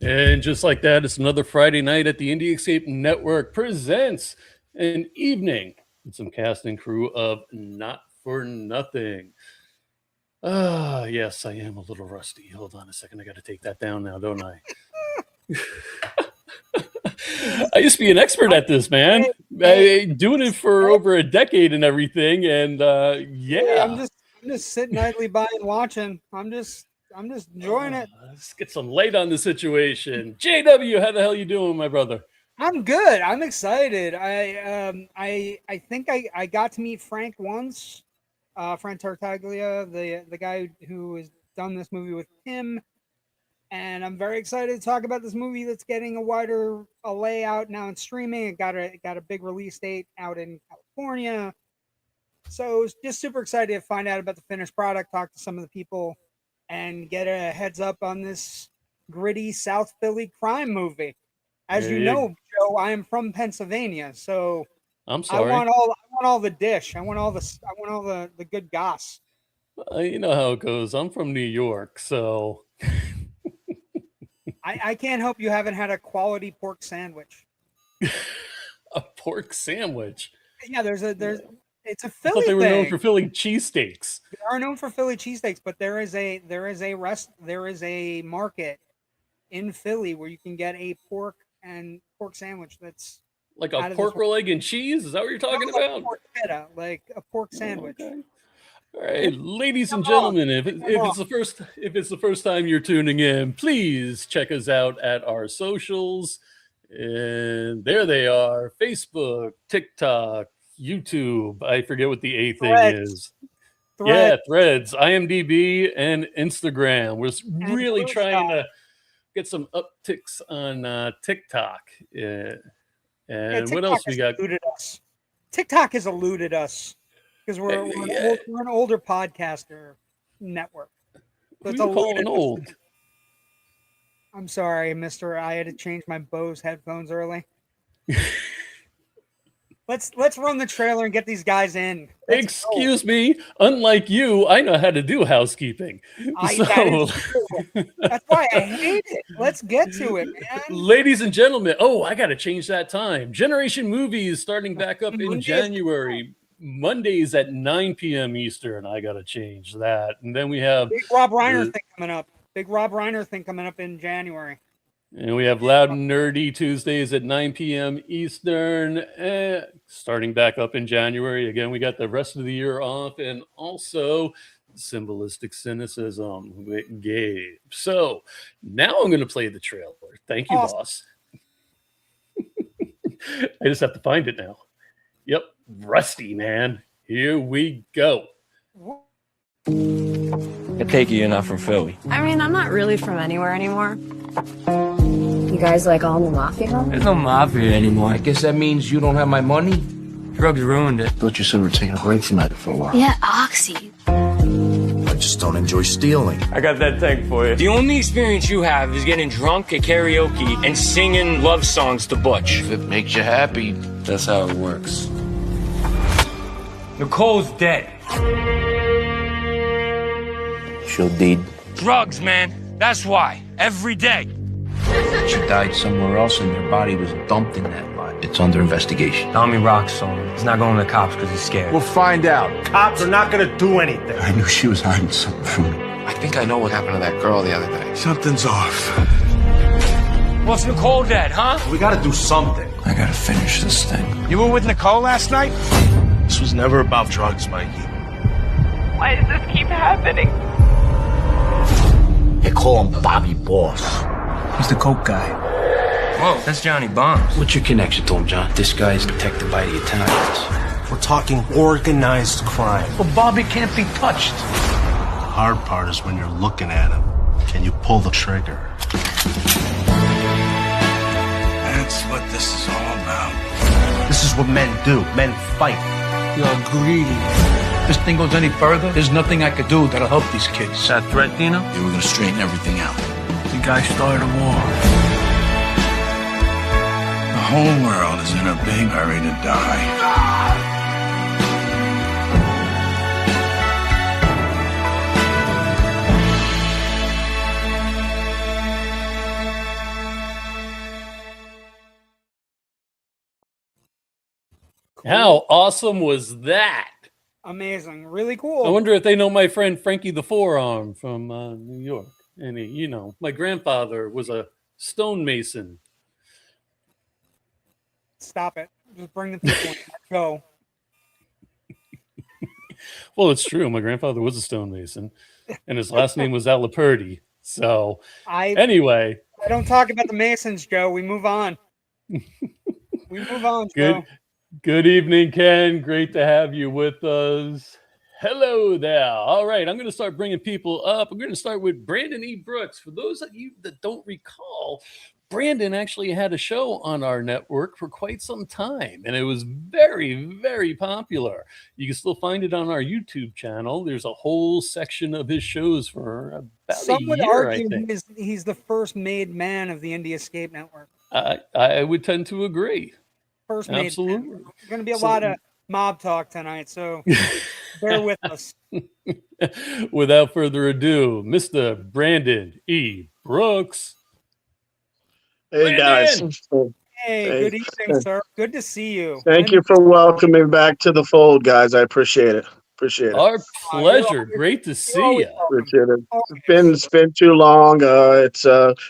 And just like that, it's another Friday night at the Indie Escape Network presents an evening with some cast and crew of Not for Nothing. Yes, I am a little rusty. Hold on a second. I got to take that down now, don't I? I used to be an expert at this, man. Doing it for over a decade and everything. And yeah. I'm just sitting idly by and watching. I'm just enjoying it. Let's get some light on the situation. JW, how the hell you doing, my brother? I'm good. I'm excited. I think I got to meet Frank once. Frank Tartaglia, the guy who has done this movie with him. And I'm very excited to talk about this movie that's getting a wider layout now in streaming. It got a big release date out in California. So just super excited to find out about the finished product, talk to some of the people, and get a heads up on this gritty South Philly crime movie. As you know, Joe, I am from Pennsylvania, so I'm sorry. I want all the dish. I want all the good goss. You know how it goes. I'm from New York, so I can't help you haven't had a quality pork sandwich. A pork sandwich? Yeah, it's a Philly I thought they were thing. known for Philly cheesesteaks. They are known for Philly cheesesteaks, but there is a market in Philly where you can get a pork sandwich that's like a pork roll, egg, and cheese. Is that what you're talking about? Like a pork sandwich. Okay. All right, ladies and gentlemen, if it's the first time you're tuning in, please check us out at our socials. And there they are: Facebook, TikTok, YouTube. I forget what the A thing is. Yeah, Threads, IMDb, and Instagram. We're really trying to get some upticks on TikTok. And what else we got? TikTok has eluded us because we're an older podcaster network. So it's calling old. I'm sorry, mister. I had to change my Bose headphones early. Let's run the trailer and get these guys in. Excuse me. Unlike you, I know how to do housekeeping. That's why I hate it. Let's get to it, man. Ladies and gentlemen, I got to change that time. Generation Movies starting back up in January. Mondays at 9 p.m. Eastern. I got to change that. And then we have Big Rob Reiner thing coming up. Big Rob Reiner thing coming up in January. And we have Loud and Nerdy Tuesdays at 9 p.m. Eastern, starting back up in January. Again, we got the rest of the year off, and also Symbolistic Cynicism with Gabe. So now I'm going to play the trailer. Thank you, boss. I just have to find it now. Yep, Rusty, man. Here we go. I take it you're not from Philly. I mean, I'm not really from anywhere anymore. You guys like all in the mafia? There's no mafia anymore. I guess that means you don't have my money? Drugs ruined it. Thought you said we were taking a break from that for a while. Yeah, Oxy. I just don't enjoy stealing. I got that tank for you. The only experience you have is getting drunk at karaoke and singing love songs to Butch. If it makes you happy, that's how it works. Nicole's dead. She'll deed. Drugs, man. That's why. Every day. She died somewhere else and her body was dumped in that lot. It's under investigation. Tommy rocks on. He's not going to the cops because he's scared. We'll find out. Cops are not going to do anything. I knew she was hiding something from me. I think I know what happened to that girl the other day. Something's off. What's Nicole dead, huh? We got to do something. I got to finish this thing. You were with Nicole last night? This was never about drugs, Mikey. Why does this keep happening? They call him Bobby Boss. He's the coke guy. Whoa, that's Johnny Bombs. What's your connection to him, John? This guy's protected by the Italians. We're talking organized crime. Well, Bobby can't be touched. The hard part is when you're looking at him. and you pull the trigger. That's what this is all about. This is what men do. Men fight. You're greedy. If this thing goes any further, there's nothing I could do that'll help these kids. Is that threat, Dino? Yeah, we're gonna straighten everything out. The guy started a war. The whole world is in a big hurry to die. How awesome was that? Amazing. Really cool. I wonder if they know my friend Frankie the Forearm from New York. And he, my grandfather was a stonemason. Stop it. Just bring the people in. Go. Well, it's true. My grandfather was a stonemason, and his last name was Alaperdi. So, anyway. I don't talk about the Masons, Joe. We move on. Joe. Good evening, Ken. Great to have you with us. Hello there. All right, I'm going to start bringing people up. I'm going to start with Brandon E. Brooks. For those of you that don't recall, Brandon actually had a show on our network for quite some time, and it was very, very popular. You can still find it on our YouTube channel. There's a whole section of his shows for about Some a would year, argue I think. he's the first made man of the Indie Escape Network. I would tend to agree. First made Absolutely. man. There's going to be a lot of mob talk tonight, so bear with us. Without further ado, Mr. Brandon E. Brooks. Hey, Brandon! guys. Hey, good evening, sir. Good to see you. Thank you for welcoming me back to the fold, guys. I appreciate it. Our pleasure. Great to see you. Appreciate it. It's been too long.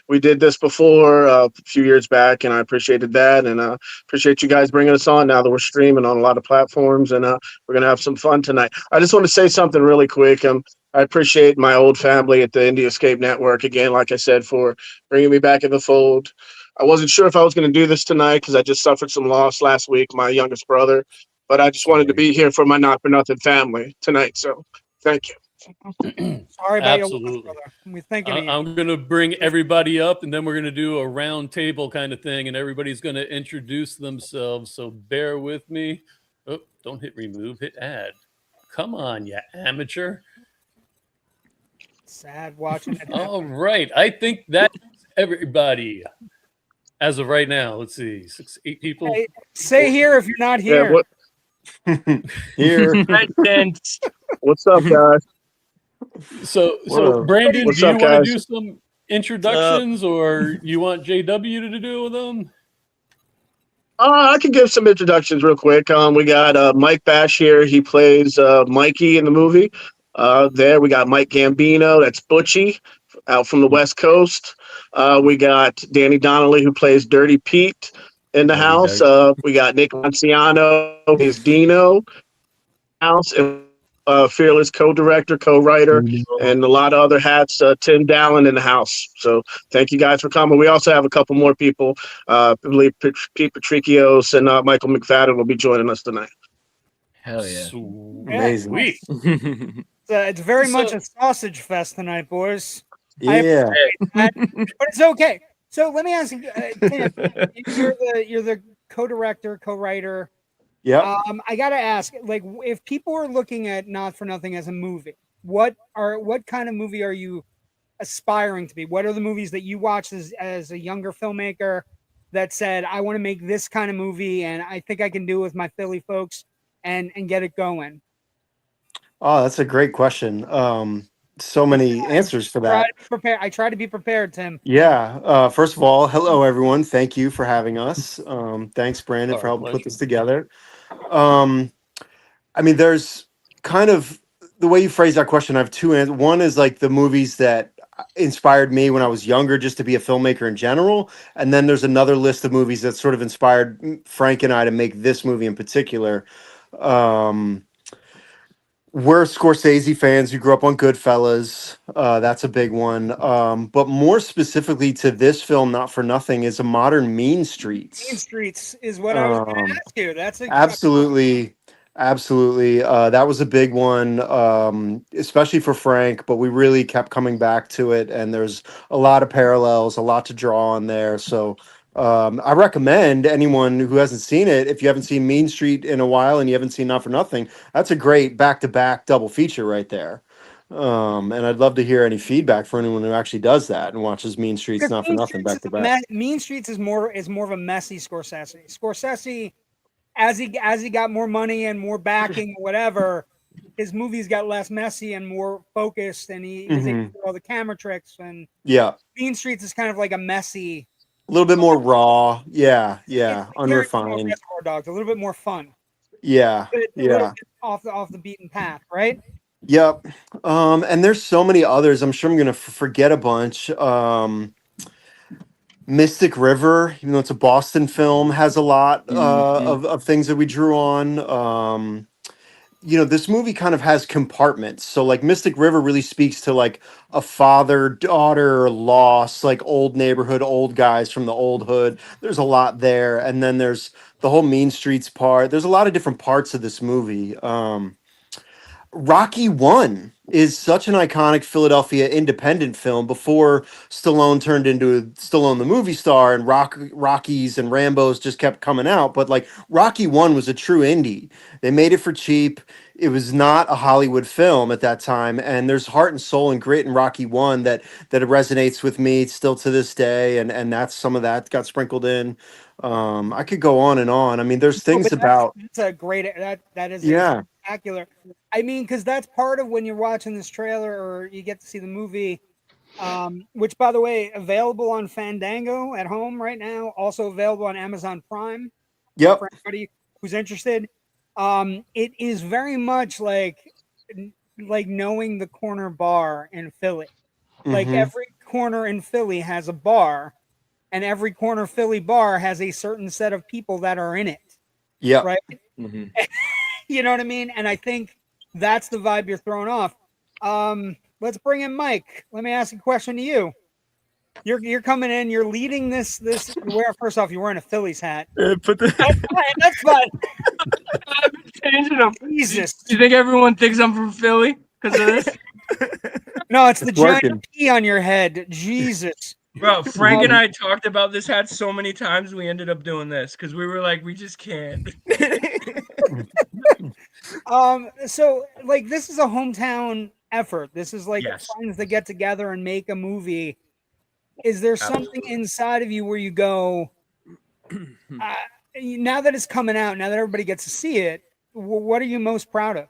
We did this before a few years back, and I appreciated that, and appreciate you guys bringing us on now that we're streaming on a lot of platforms, and we're gonna have some fun tonight. I just want to say something really quick. I appreciate my old family at the Indie Escape Network again, like I said, for bringing me back in the fold. I wasn't sure if I was going to do this tonight because I just suffered some loss last week, my youngest brother. But I just wanted to be here for my Not For Nothing family tonight. So thank you. Sorry about your Absolutely. loss, brother. We're thinking of you. I'm going to bring everybody up, and then we're going to do a round table kind of thing, and everybody's going to introduce themselves. So bear with me. Oh, don't hit remove, hit add. Come on, you amateur. Sad watching it. All right. I think that's everybody. As of right now, let's see, 6, 8 people. Hey, say here if you're not here. Here. What's up, guys? So Brandon, What's do you up, want to guys? do some introductions, or you want JW to do them? I can give some introductions real quick. We got Mike Bash here. He plays Mikey in the movie. There we got Mike Gambino. That's Butchie out from the West Coast. We got Danny Donnelly, who plays Dirty Pete in the house. We got Nick Lanciano, who is Dino house, and Fearless co-director, co-writer, and a lot of other hats. Tim Dallin in the house. So thank you guys for coming. We also have a couple more people. I believe Pete Patricios and Michael McFadden will be joining us tonight. Hell yeah. Amazing. It's very much a sausage fest tonight, boys. Yeah. But it's okay. So let me ask you, Tim, you're the co-director, co-writer. Yeah. I gotta ask, like, if people are looking at Not For Nothing as a movie, what kind of movie are you aspiring to be? What are the movies that you watched as a younger filmmaker that said, I want to make this kind of movie, and I think I can do it with my Philly folks and get it going? Oh, that's a great question. So many answers for that. I try to be prepared, Tim. Yeah. First of all, hello everyone. Thank you for having us. Thanks, Brandon, for helping put this together. I mean, there's kind of the way you phrase that question. I have two answers. One is like the movies that inspired me when I was younger, just to be a filmmaker in general. And then there's another list of movies that sort of inspired Frank and I to make this movie in particular. We're Scorsese fans. We grew up on Goodfellas. That's a big one. But more specifically to this film, Not For Nothing, is a modern Mean Streets. Mean Streets is what I was going to ask you. That's absolutely Absolutely. That was a big one, especially for Frank, but we really kept coming back to it, and there's a lot of parallels, a lot to draw on there. So I recommend anyone who hasn't seen it, if you haven't seen Mean Street in a while and you haven't seen Not for Nothing, that's a great back-to-back double feature right there. And I'd love to hear any feedback for anyone who actually does that and watches Mean Streets Because Not for Nothing back to back. Mean Streets is more of a messy Scorsese. Scorsese, as he got more money and more backing, or whatever, his movies got less messy and more focused, and he was able to do all the camera tricks. And Yeah, Mean Streets is kind of like a messy, a little bit more raw. Yeah, it's unrefined. Reservoir Dogs, a little bit more fun. Yeah, A little bit off the beaten path, right? Yep. And there's so many others. I'm sure I'm gonna forget a bunch. Mystic River, even though it's a Boston film, has a lot of things that we drew on. This movie kind of has compartments. So like Mystic River really speaks to like a father-daughter loss, like old neighborhood, old guys from the old hood. There's a lot there. And then there's the whole Mean Streets part. There's a lot of different parts of this movie. Rocky One is such an iconic Philadelphia independent film before Stallone turned into Stallone the movie star, and Rockies and Rambos just kept coming out. But like Rocky One was a true indie. They made it for cheap. It was not a Hollywood film at that time, and there's heart and soul and grit in Rocky One that resonates with me still to this day, and that's some of that got sprinkled in. I could go on and on. I mean, there's things about that's a great that is yeah. spectacular. I mean, because that's part of when you're watching this trailer or you get to see the movie, which, by the way, available on Fandango at home right now, also available on Amazon Prime. Yep. For anybody who's interested, it is very much like knowing the corner bar in Philly. Like every corner in Philly has a bar, and every corner Philly bar has a certain set of people that are in it. Yeah. Right. You know what I mean? And I think that's the vibe you're throwing off. Let's bring in Mike. Let me ask a question to you. You're coming in. You're leading this. First off, you're wearing a Phillies hat. That's fine. That's fine. I'm changing them. Jesus. Do you think everyone thinks I'm from Philly because of this? No, it's the giant P on your head. Jesus. Bro, Frank and I talked about this hat so many times. We ended up doing this because we were like, we just can't. So like this is a hometown effort. This is like Yes. friends that get together and make a movie. Is there something inside of you where you go, now that it's coming out, now that everybody gets to see it, what are you most proud of?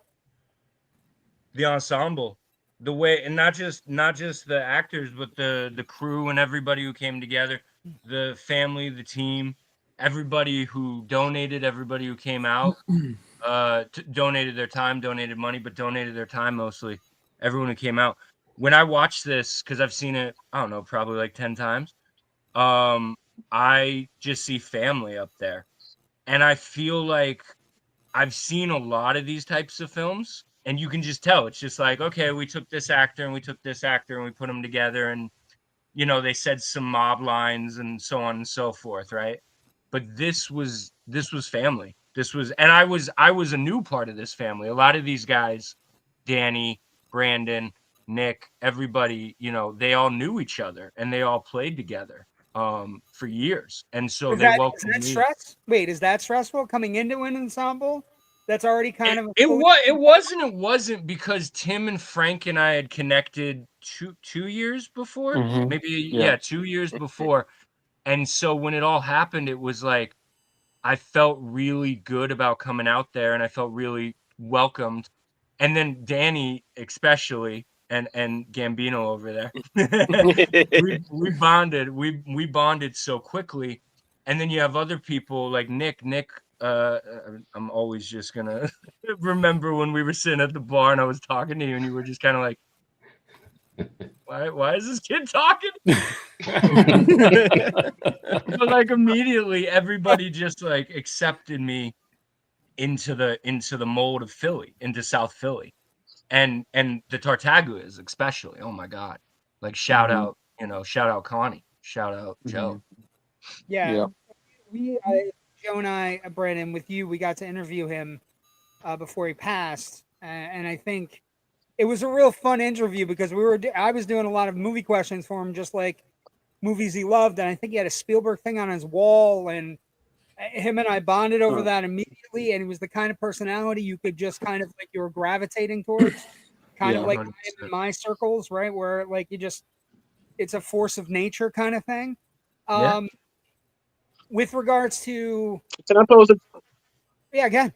The ensemble, the way, and not just the actors, but the crew and everybody who came together, the family, the team, everybody who donated, everybody who came out, donated their time, donated money, but donated their time mostly. Everyone who came out. When I watched this, because I've seen it, I don't know, probably like 10 times, I just see family up there. And I feel like I've seen a lot of these types of films, and you can just tell. It's just like, okay, we took this actor and we took this actor and we put them together, and, they said some mob lines and so on and so forth, right? But this was family. And I was a new part of this family. A lot of these guys, Danny, Brandon, Nick, everybody, they all knew each other and they all played together for years. And so they welcomed me. Wait, is that stressful coming into an ensemble that's already kind of it wasn't because Tim and Frank and I had connected two years before, maybe 2 years before. And so when it all happened, it was like I felt really good about coming out there and I felt really welcomed. And then Danny, especially, and Gambino over there, we bonded. We bonded so quickly. And then you have other people like Nick. I'm always just gonna remember when we were sitting at the bar and I was talking to you and you were just kind of like, why is this kid talking? But like immediately everybody just like accepted me into the mold of Philly, into South Philly. And the Tartaglias especially. Oh my God. Like shout out Connie, shout out Joe. Yeah. Joe and I, Brandon, with you, we got to interview him before he passed, and I think it was a real fun interview because I was doing a lot of movie questions for him, just like movies he loved, and I think he had a Spielberg thing on his wall, and him and I bonded over that immediately. And he was the kind of personality you could just kind of like you were gravitating towards, kind of like I am in my circles, right? Where like it's a force of nature kind of thing. With regards to, Can I pose a again.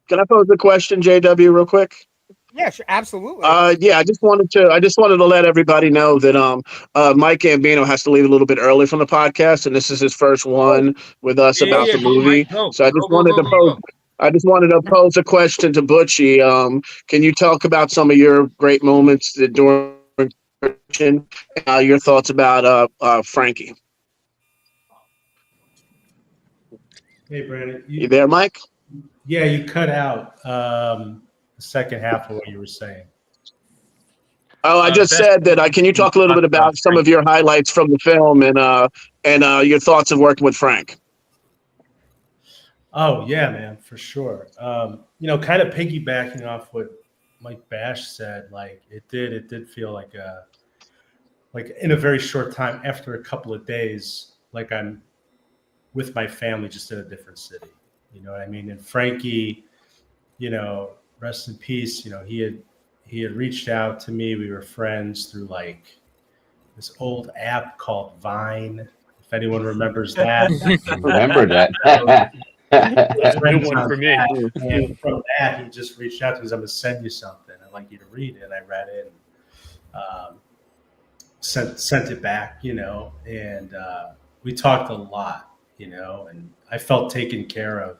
Can I pose a question, JW, real quick? Yeah, sure, absolutely. I just wanted to let everybody know that Mike Gambino has to leave a little bit early from the podcast, and this is his first one with us about the movie. So I just wanted to pose a question to Butchie. Can you talk about some of your great moments during your thoughts about Frankie? Hey, Brandon. You there, Mike? Yeah, you cut out the second half of what you were saying. Oh, I just said that. Can you talk a little bit about some of your highlights from the film and your thoughts of working with Frank? Oh yeah, man, for sure. Kind of piggybacking off what Mike Bash said, like it did feel like in a very short time, after a couple of days, like I'm with my family just in a different city. You know what I mean? And Frankie, rest in peace. He had reached out to me. We were friends through like this old app called Vine. If anyone remembers that. Remember that. That's a good one for me. And from that, he just reached out to me. I'm going to send you something. I'd like you to read it. I read it and sent it back, and we talked a lot, and I felt taken care of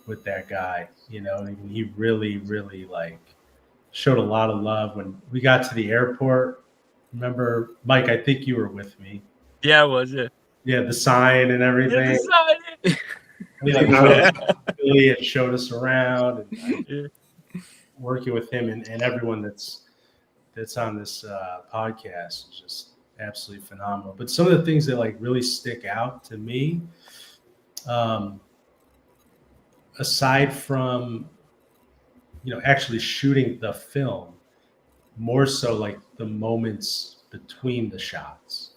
with that guy, and he really, really like showed a lot of love when we got to the airport. Remember, Mike, I think you were with me. Yeah, was it? Yeah, the sign and everything. Yeah, the sign. Billy had showed us around, and working with him and everyone that's on this podcast is just absolutely phenomenal. But some of the things that like really stick out to me, aside from actually shooting the film, more so like the moments between the shots,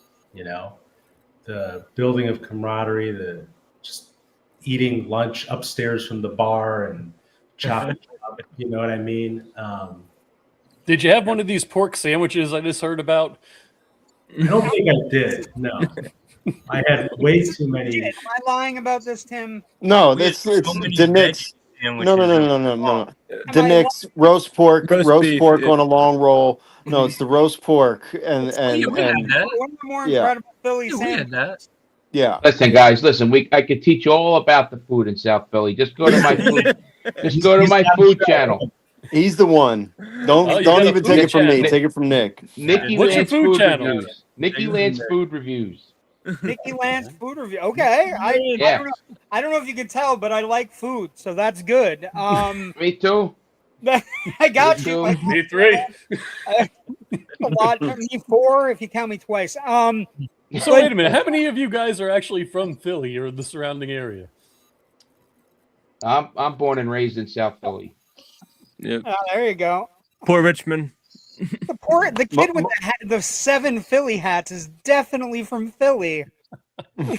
the building of camaraderie, the just eating lunch upstairs from the bar and chopping up, you know what I mean? Did you have one of these pork sandwiches I just heard about? I don't think I did. No, I had way too many. Am I lying about this, Tim? No, it's the Nick's. No. The Nick's roast pork on a long roll. No, it's the roast pork and one of the more incredible Philly sandwiches. Yeah. Listen, guys. I could teach you all about the food in South Philly. Just go to my food. Just go to my food channel. He's the one. Don't even take it from me. Take it from Nick. What's your food channel? Reviews. Nikki Lance Food Reviews. Nikki Lance Food Review. Okay. I don't know if you can tell, but I like food, so that's good. Me too. I got you. Like, me three. A lot. Me four if you count me twice. So wait a minute. How many of you guys are actually from Philly or the surrounding area? I'm born and raised in South Philly. Yep. Oh, there you go. Poor Richmond. The kid with the 7 Philly hats is definitely from Philly. I'm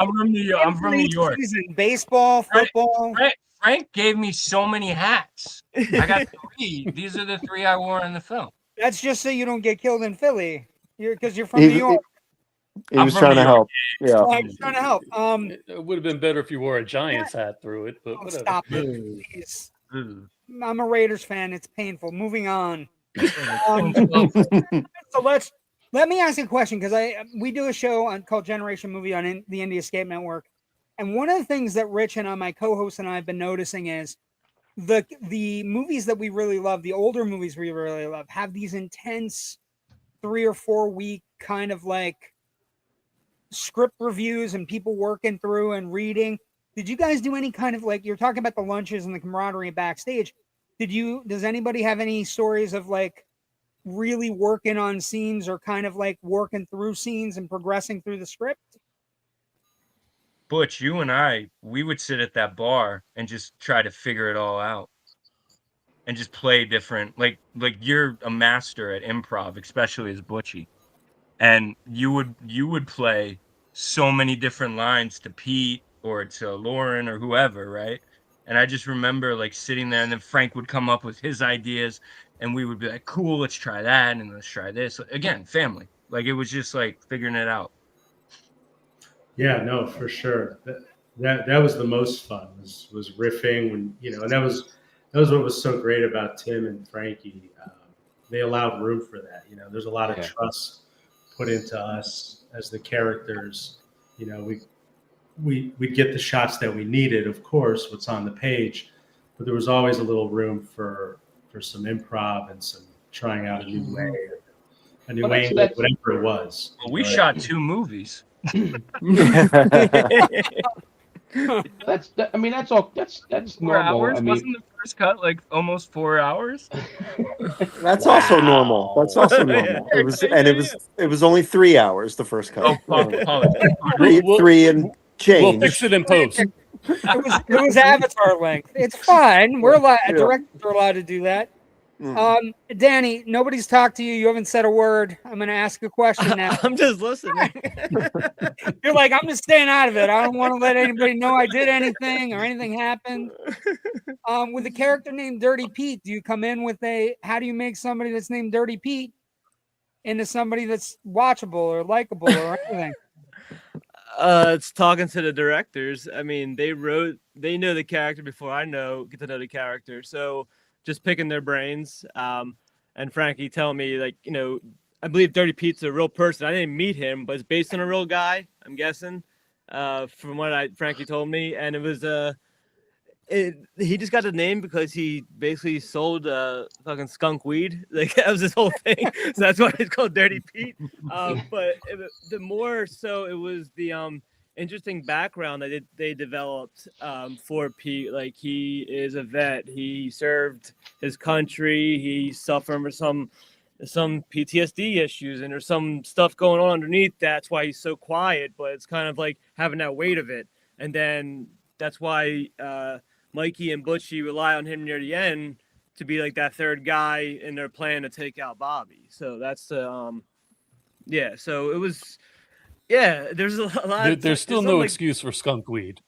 from New York. Baseball, football. Frank gave me so many hats. I got 3. These are the 3 I wore in the film. That's just so you don't get killed in Philly. Because you're from New York. He was trying to help. Yeah. I was trying to help. It would have been better if you wore a Giants hat through it, but whatever. Stop it, please. I'm a Raiders fan. It's painful. Moving on. So let me ask you a question, because we do a show called Generation Movie on the Indie Escape Network, and one of the things that Rich and my co-host and I have been noticing is the movies that we really love, the older movies we really love, have these intense 3 or 4 week kind of like script reviews and people working through and reading. Did you guys do any kind of like, you're talking about the lunches and the camaraderie backstage? Does anybody have any stories of like really working on scenes or kind of like working through scenes and progressing through the script? Butch, you and we would sit at that bar and just try to figure it all out and just play different. Like you're a master at improv, especially as Butchie, and you would play so many different lines to Pete or to Lauren or whoever, right? And I just remember like sitting there, and then Frank would come up with his ideas, and we would be like, "Cool, let's try that, and let's try this." Again, family. Like it was just like figuring it out. Yeah, no, for sure. That was the most fun was riffing when and that was what was so great about Tim and Frankie. They allowed room for that. There's a lot of trust put into us as the characters. We'd get the shots that we needed, of course, what's on the page, but there was always a little room for some improv and some trying out a new way, whatever it was. Well, we shot 2 movies. That's all. That's 4 normal. hours. Wasn't the first cut like almost 4 hours? That's also normal. That's also normal. It was only 3 hours the first cut. Three and change. We'll fix it in post. It was Avatar length. It's fine. We're allowed. Directors are allowed to do that. Danny, nobody's talked to you. You haven't said a word. I'm going to ask a question now. I'm just listening. You're like, I'm just staying out of it. I don't want to let anybody know I did anything or anything happened. With a character named Dirty Pete, do you come in with how do you make somebody that's named Dirty Pete into somebody that's watchable or likable or anything? It's talking to the directors. I mean, they know the character before I get to know the character. So just picking their brains. And Frankie telling me, like, I believe Dirty Pete's a real person. I didn't meet him, but it's based on a real guy, I'm guessing, from what Frankie told me. And it was he just got the name because he basically sold fucking skunk weed. Like, that was his whole thing. So that's why it's called Dirty Pete. But the more so, it was the interesting background that they developed for Pete. Like, he is a vet. He served his country. He suffered from some PTSD issues, and there's some stuff going on underneath. That's why he's so quiet, but it's kind of like having that weight of it. And then that's why Mikey and Butchie rely on him near the end to be like that third guy in their plan to take out Bobby. So that's the so it was. Yeah, there's a lot. There's still no excuse for skunk weed.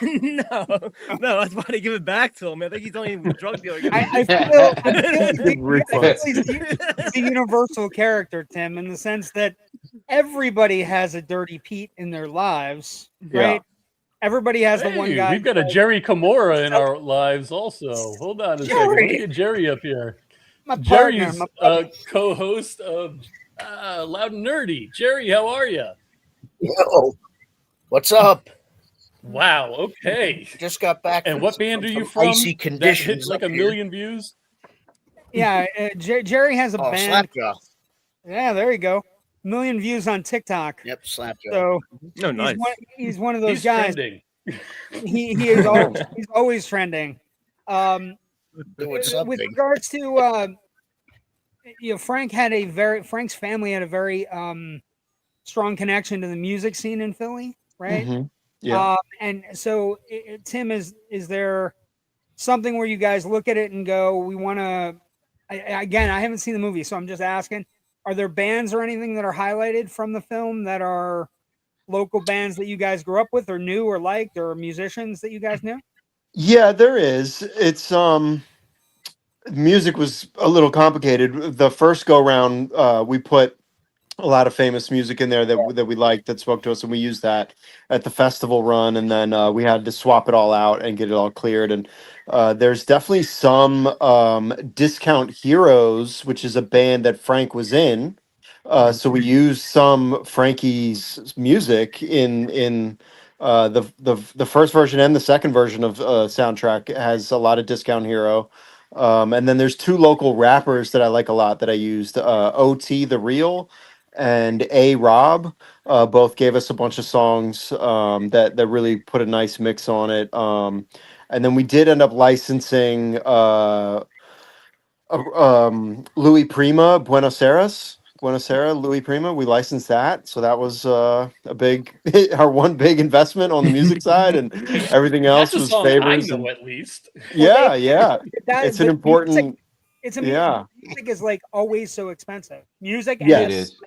No, that's why they give it back to him. I think he's only a drug dealer. I feel he's a universal character, Tim, in the sense that everybody has a Dirty Pete in their lives, right? Yeah. Everybody has the one guy. We've got a Jerry Kimura in our lives also. Hold on a second. Let me get Jerry up here. Jerry's co-host of Loud and Nerdy. Jerry, how are you? Yo, what's up? Wow. Okay. Just got back. And what band are you from? Icy conditions. That hit like a million views. Yeah, Jerry has a band. Slapjaw. Yeah, there you go. 1 million views on TikTok. Yep, Slapjaw. So nice. He's one of those He's guys. Trending. He is always, he's always trending. Doing something. With regards to Frank's family had a very strong connection to the music scene in Philly, right? Mm-hmm. Yeah. And so, Tim, is there something where you guys look at it and go, we want to? Again, I haven't seen the movie, so I'm just asking: are there bands or anything that are highlighted from the film that are local bands that you guys grew up with, or knew, or liked, or musicians that you guys knew? Yeah, there is. It's music was a little complicated. The first go round, we put a lot of famous music in there that we liked, that spoke to us, and we used that at the festival run. And then we had to swap it all out and get it all cleared. And there's definitely some Discount Heroes, which is a band that Frank was in. So we used some Frankie's music in the first version, and the second version of soundtrack has a lot of Discount Hero. And then there's 2 local rappers that I like a lot that I used, OT The Real and A Rob. Both gave us a bunch of songs that really put a nice mix on it. And then we did end up licensing Louis Prima, Buenos Aires. Buenasera, Louis Prima. We licensed that, so that was a big, our one big investment on the music side, and everything else That's a was song I favors. know And at least. yeah, yeah, That it's an the music, important. it's Yeah. music is like always so expensive. Music, and Yes. It is.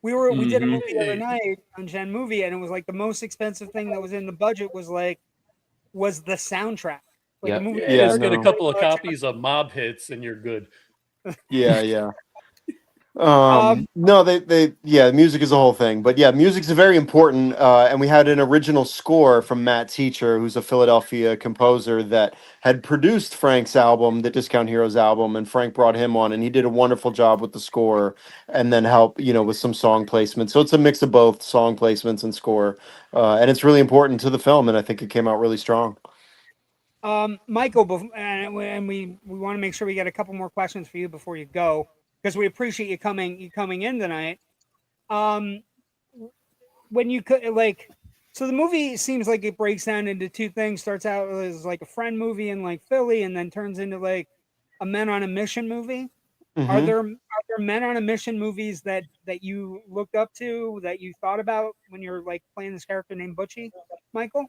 we did a Mhm. movie the other night on Gen Movie, and it was like the most expensive thing that was in the budget was the soundtrack. Like the Yep. movie, Yeah. Just get a No. couple of copies of Mob Hits and you're good. Yeah. Yeah. No, yeah, music is a whole thing, but yeah, music's a very important, and we had an original score from Matt Teacher, who's a Philadelphia composer that had produced Frank's album, the Discount Heroes album, and Frank brought him on, and he did a wonderful job with the score, and then help, with some song placement. So it's a mix of both song placements and score, and it's really important to the film, and I think it came out really strong. Michael, and we want to make sure we get a couple more questions for you before you go, because we appreciate you coming in tonight. When you could so the movie seems like it breaks down into two things. Starts out as like a friend movie in like Philly, and then turns into like a men on a mission movie. Are Mhm. there men on a mission movies that you looked up to, that you thought about when you're like playing this character named Butchie, Michael?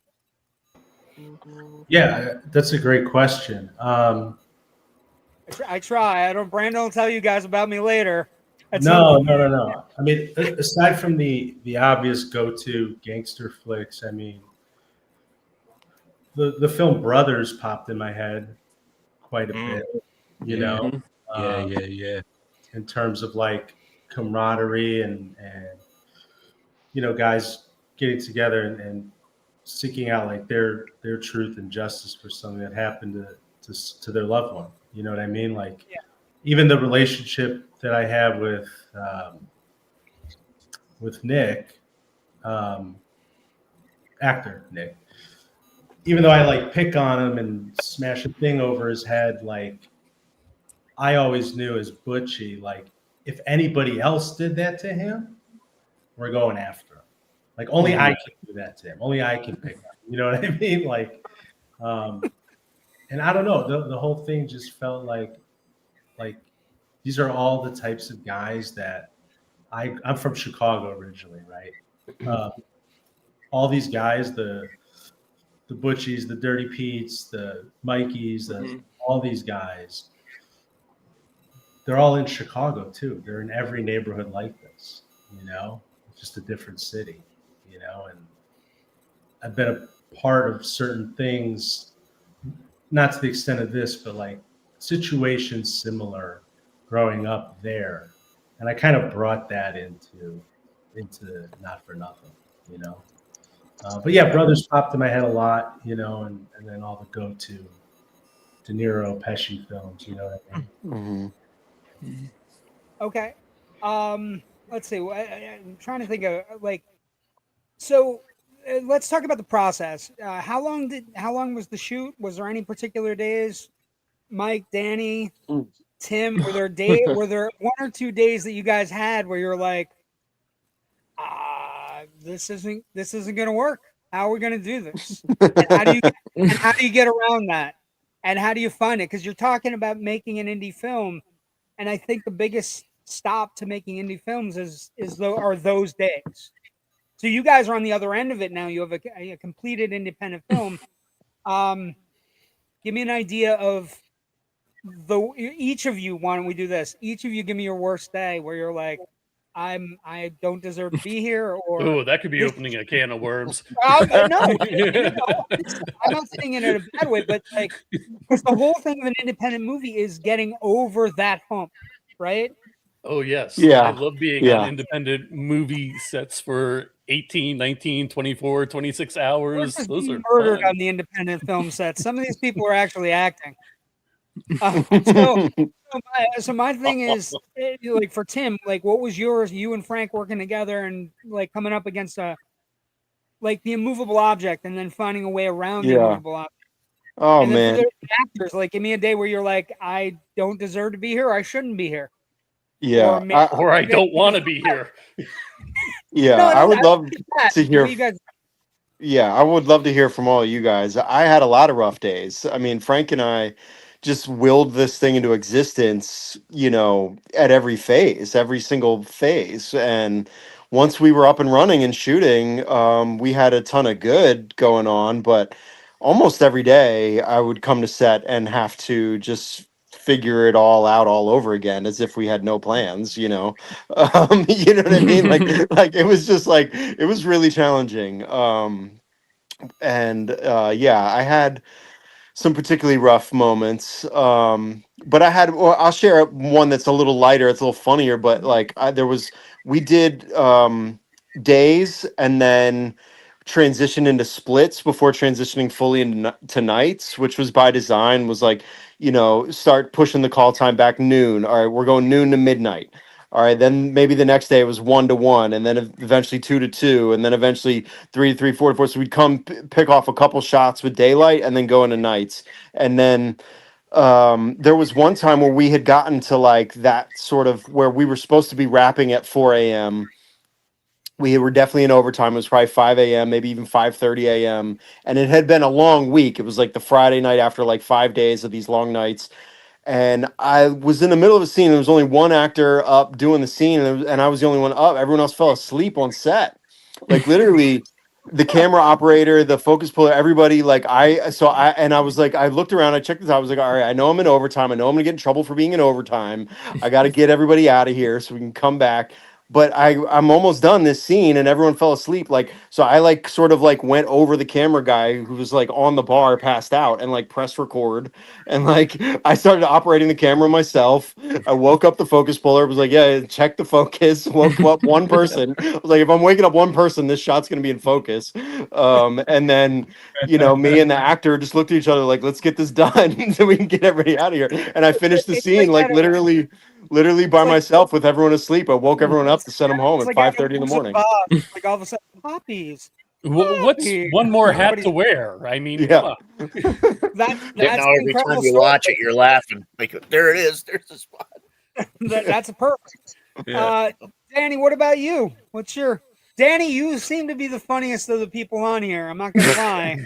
Yeah, that's a great question. I try. I don't. Brandon will tell you guys about me later. No. I mean, aside from the obvious go-to gangster flicks, I mean, the film Brothers popped in my head quite a bit. Yeah. In terms of like camaraderie and guys getting together and seeking out like their truth and justice for something that happened to their loved one. You know what I mean? Like, even the relationship that I have with Nick, actor Nick, even though I like pick on him and smash a thing over his head, like I always knew as Butchie, like if anybody else did that to him, we're going after him. Like only I can do that to him. Only I can pick on him. You know what I mean? Like, and I don't know, the whole thing just felt like these are all the types of guys that I'm from Chicago originally, right? All these guys, the Butchies, the Dirty Pete's, the Mikeys, all these guys, they're all in Chicago too. They're in every neighborhood like this, just a different city, and I've been a part of certain things, not to the extent of this, but like situations similar growing up there. And I kind of brought that into Not For Nothing, But yeah, Brothers popped in my head a lot, and then all the go-to De Niro, Pesci films, you know what I mean? Mm-hmm. Okay. Let's see. I'm trying to think of so. Let's talk about the process. How long was the shoot? Was there any particular days? Mike, Danny, Tim, were there 1 or 2 days that you guys had where you're like, this isn't going to work. How are we going to do this? And how do you get around that? And how do you find it? Because you're talking about making an indie film, and I think the biggest stop to making indie films are those days. So you guys are on the other end of it now. You have a completed independent film. Give me an idea of each of you. Why don't we do this? Each of you give me your worst day where you're like, I don't deserve to be here, or Oh, that could be opening a can of worms. No, I'm not saying it in a bad way, but like, because the whole thing of an independent movie is getting over that hump, right? Oh, yes. Yeah. I love being on independent movie sets for 18, 19, 24, 26 hours. Those are murdered fun. on the independent film set. Some of these people are actually acting. So my thing is, like, for Tim, like, what was yours? You and Frank working together and like coming up against the immovable object, and then finding a way around the immovable object. Oh, and then man. for the actors, like, give me a day where you're like, I don't deserve to be here. I shouldn't be here. Yeah. Or I don't want to be here. Yeah. No, I would love to hear. You guys. Yeah, I would love to hear from all you guys. I had a lot of rough days. I mean, Frank and I, just willed this thing into existence, you know, at every single phase. And once we were up and running and shooting, we had a ton of good going on, but almost every day I would come to set and have to just figure it all out all over again as if we had no plans, you know. You know what I mean? Like it was just like it was really challenging. And yeah, I had some particularly rough moments. But I had, well, I'll share one that's a little lighter. It's a little funnier, but like we did days and then transition into splits before transitioning fully into to nights, which was by design, was like, you know, start pushing the call time back noon. All right, we're going noon to midnight. All right, then maybe the next day it was 1 to 1, and then eventually 2 to 2, and then eventually 3 to 3, 4 to 4. So we'd come pick off a couple shots with daylight and then go into nights. And then there was one time where we had gotten to like that sort of where we were supposed to be wrapping at 4 a.m. We were definitely in overtime. It was probably 5 a.m., maybe even 5:30 a.m. And it had been a long week. It was like the Friday night after like 5 days of these long nights. And I was in the middle of a scene. There was only one actor up doing the scene, and I was the only one up. Everyone else fell asleep on set. Like literally, the camera operator, the focus puller, everybody. Like I was like, I looked around, I checked this out. I was like, all right, I know I'm in overtime. I know I'm gonna get in trouble for being in overtime. I got to get everybody out of here so we can come back. But I'm almost done this scene, and everyone fell asleep. Like so, I like sort of like went over the camera guy who was like on the bar, passed out, and like press record. And like I started operating the camera myself. I woke up the focus puller, was like, yeah, check the focus. Woke up one person. I was like, if I'm waking up one person, this shot's gonna be in focus. And then you know, me and the actor just looked at each other like, let's get this done so we can get everybody out of here. And I finished the scene like literally by myself with everyone asleep. I woke everyone up to send them home at 5:30 in the morning. Like all of a sudden, poppies. What's one more hat to wear? I mean, yeah. That's now every time you watch it, you're laughing. Like, there it is. There's the spot. That's a perfect. Yeah. Danny, what about you? What's your Danny? You seem to be the funniest of the people on here. I'm not gonna lie.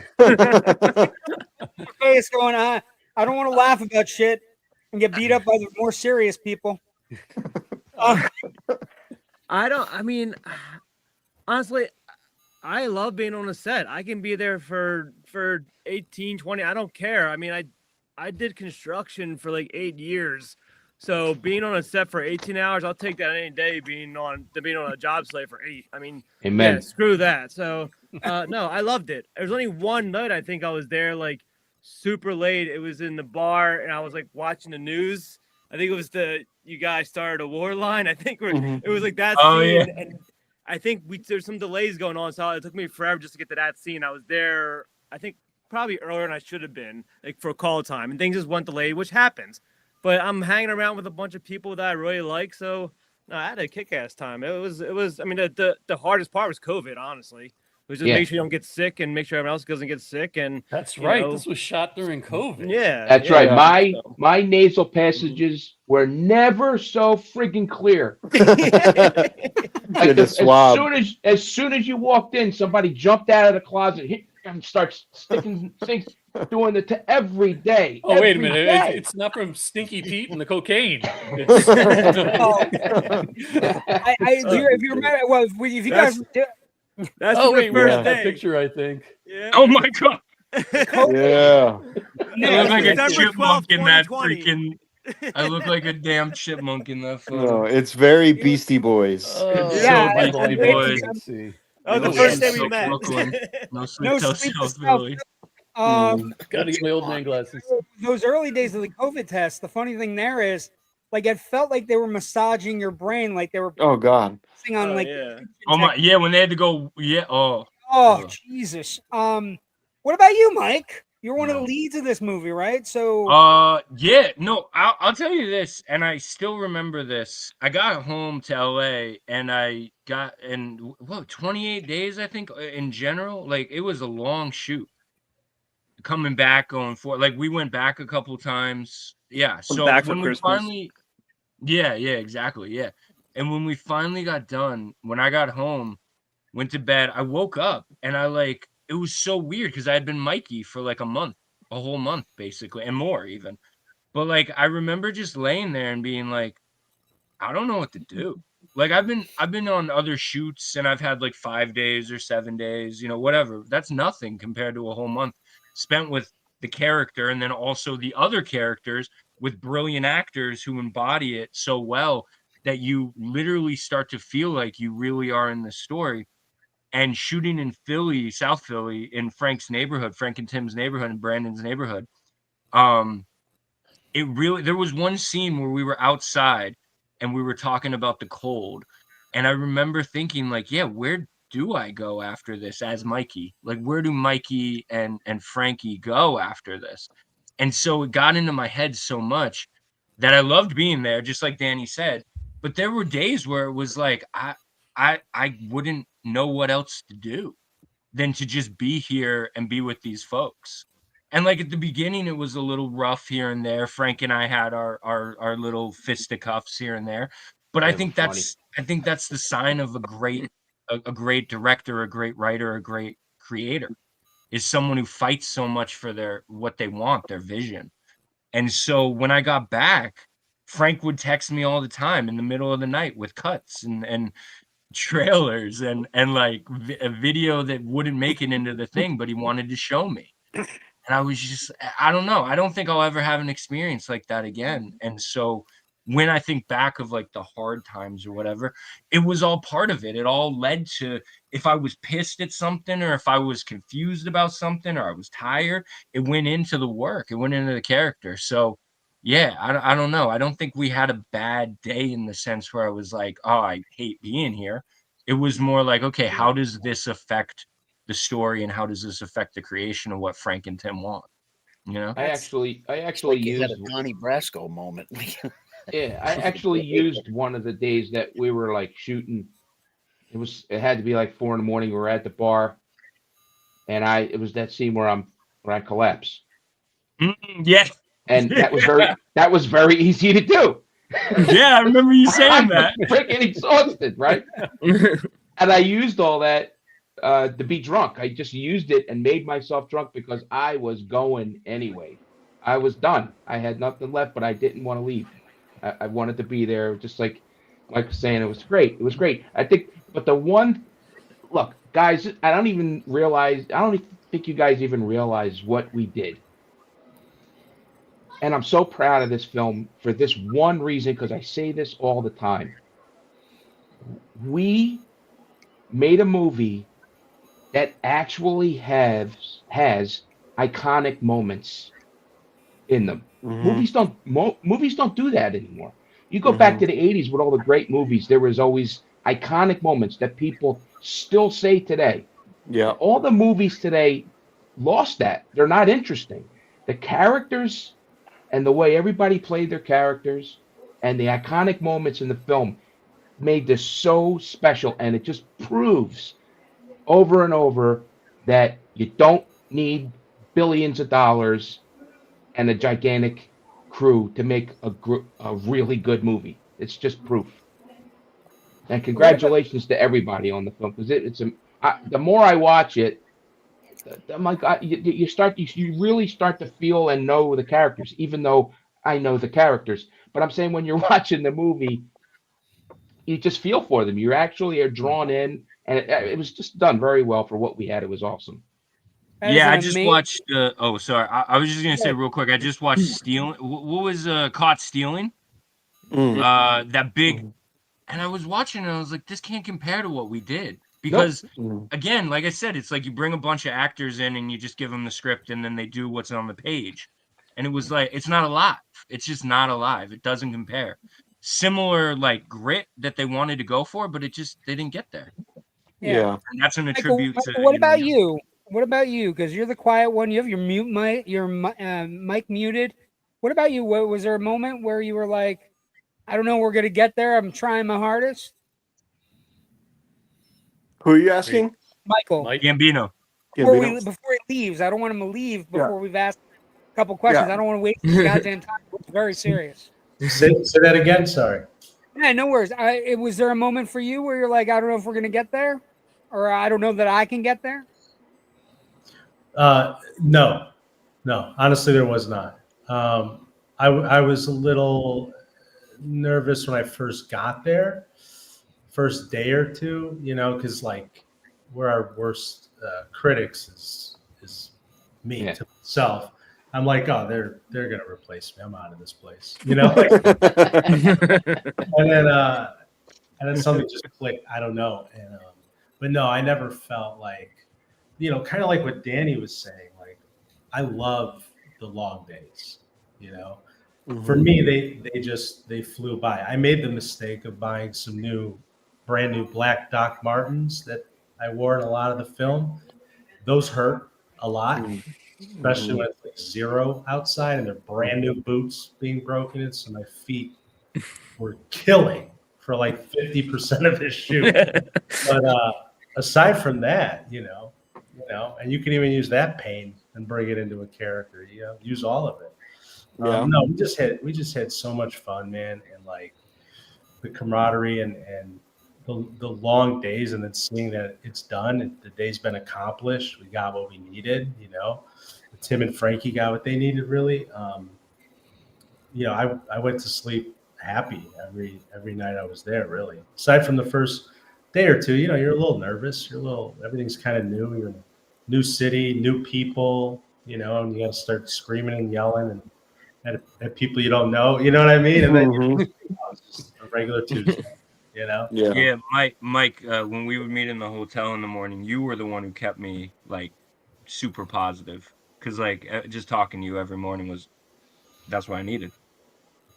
Your face going on. I don't want to laugh about shit and get beat up by the more serious people. I mean, honestly, I love being on a set. I can be there for 18, 20. I don't care. I mean, I did construction for like 8 years. So being on a set for 18 hours, I'll take that any day being on a job site for 8. I mean, Amen. Yeah, screw that. So no, I loved it. There was only one night I think I was there like super late. It was in the bar and I was like watching the news. I think it was you guys started a war line. I think it was like that scene. Yeah. And I think there's some delays going on, so it took me forever just to get to that scene. I was there, I think, probably earlier than I should have been, like for call time, and things just went delayed, which happens. But I'm hanging around with a bunch of people that I really like, so no, I had a kick-ass time. It was. I mean, the hardest part was COVID, honestly. It was just make sure you don't get sick and make sure everyone else doesn't get sick. And that's right. This was shot during COVID. Yeah, that's right. My nasal passages were never so freaking clear. Like as soon as you walked in, somebody jumped out of the closet and starts sticking things, doing it to every day. Oh, wait a minute! It's not from Stinky Pete and the cocaine. It's... if you remember, well, if you guys. That's the first that picture, I think. Yeah. Oh my god. Yeah. I look like a chipmunk in that freaking. I look like a damn chipmunk in that photo. No, it's very Beastie Boys. Yeah, Beastie Boys. Let's see. Oh, the first day we met. No sweet toast, Philly. Gotta get my old man glasses. Those early days of the COVID test, the funny thing there is, like, it felt like they were massaging your brain, like they were. Oh God. On like. Oh my, yeah, when they had to go, yeah. Oh Jesus. What about you, Mike? You're one of the leads of this movie, right? So. Yeah, no, I'll tell you this, and I still remember this. I got home to LA, and I got 28 days, I think, in general. Like, it was a long shoot. Coming back, going forward, like we went back a couple times. Yeah, so when we finally, yeah, exactly, yeah. And when we finally got done, when I got home, went to bed, I woke up and it was so weird because I had been Mikey for like a whole month basically, and more even. But like, I remember just laying there and being like, I don't know what to do. Like I've been on other shoots and I've had like 5 days or 7 days, you know, whatever. That's nothing compared to a whole month spent with the character and then also the other characters with brilliant actors who embody it so well that you literally start to feel like you really are in the story. And shooting in Philly, South Philly, in Frank's neighborhood, Frank and Tim's neighborhood, and Brandon's neighborhood. It really, there was one scene where we were outside and we were talking about the cold. And I remember thinking, like, yeah, where do I go after this as Mikey? Like, where do Mikey and Frankie go after this? And so it got into my head so much that I loved being there, just like Danny said. But there were days where it was like I wouldn't know what else to do than to just be here and be with these folks. And like at the beginning, it was a little rough here and there. Frank and I had our little fisticuffs here and there, but I think that's the sign of a great director, a great writer, a great creator, is someone who fights so much for what they want, their vision. And so when I got back, Frank would text me all the time in the middle of the night with cuts and trailers and like a video that wouldn't make it into the thing, but he wanted to show me. And I was just, I don't know. I don't think I'll ever have an experience like that again. And so when I think back of like the hard times or whatever, it was all part of it. It all led to, if I was pissed at something or if I was confused about something or I was tired, it went into the work, it went into the character. So yeah, I don't know. I don't think we had a bad day in the sense where I was like, oh, I hate being here. It was more like, okay, how does this affect the story and how does this affect the creation of what Frank and Tim want? You know, I actually It's like you used had a Donnie Brasco moment. yeah, I actually used one of the days that we were like shooting. It had to be like 4 a.m. We were at the bar, and it was that scene where I collapse. Yeah, and that was very easy to do. Yeah, I remember you saying that. Freaking exhausted, right? And I used all that to be drunk. I just used it and made myself drunk because I was going anyway. I was done. I had nothing left, but I didn't want to leave. I wanted to be there, just like Mike was saying. It was great. It was great. I think, but look, guys, I don't think you guys even realize what we did. And I'm so proud of this film for this one reason, because I say this all the time. We made a movie that actually has iconic moments in them. Movies don't do that anymore. You go back to the 80s with all the great movies, there was always iconic moments that people still say today. Yeah. All the movies today lost that. They're not interesting. The characters and the way everybody played their characters and the iconic moments in the film made this so special. And it just proves over and over that you don't need billions of dollars and a gigantic crew to make a really good movie. It's just proof. And congratulations to everybody on the film, because the more I watch it, I'm like, you really start to feel and know the characters, even though I know the characters. But I'm saying when you're watching the movie, you just feel for them. You actually are drawn in, and it was just done very well for what we had. It was awesome. Yeah, I just watched. Oh, sorry. I was just gonna say real quick. I just watched Stealing. What was Caught Stealing? That big. And I was watching, and I was like, this can't compare to what we did. Because, again, like I said, it's like you bring a bunch of actors in and you just give them the script and then they do what's on the page. And it was like, it's not alive. It's just not alive. It doesn't compare. Similar, like, grit that they wanted to go for, but they didn't get there. Yeah. And that's an attribute to... What about you? What about you? Because you're the quiet one. You have your mic muted. What about you? Was there a moment where you were like, I don't know, we're going to get there. I'm trying my hardest. Who are you asking? Michael. Gambino. Before he leaves, I don't want him to leave before we've asked a couple questions. I don't want to waste his goddamn time. It's very serious. Say that again. Sorry. Yeah, no worries. Was there a moment for you where you're like, I don't know if we're going to get there, or I don't know that I can get there? No. Honestly, there was not. I was a little nervous when I first got there, first day or two, because like we're our worst critics is me to myself. I'm like, oh, they're gonna replace me. I'm out of this place, and then something just clicked. I don't know, but no, I never felt like, kind of like what Danny was saying. Like, I love the long days. For me, they flew by. I made the mistake of buying some brand new black Doc Martens that I wore in a lot of the film. Those hurt a lot, especially when it's like 0 outside and they're brand new boots being broken in. So my feet were killing for like 50% of his shoe. But aside from that, and you can even use that pain and bring it into a character. Use all of it. No, we just had so much fun, man, and like the camaraderie and the long days, and then seeing that it's done, and the day's been accomplished. We got what we needed, Tim and Frankie got what they needed, really. I went to sleep happy every night I was there, really. Aside from the first day or two, you're a little nervous. Everything's kind of new. You're in a new city, new people, and you got to start screaming and yelling and at people you don't know, you know what I mean? And then it's just a regular Tuesday, Yeah, Mike, when we would meet in the hotel in the morning, you were the one who kept me like super positive, because like just talking to you every morning that's what I needed.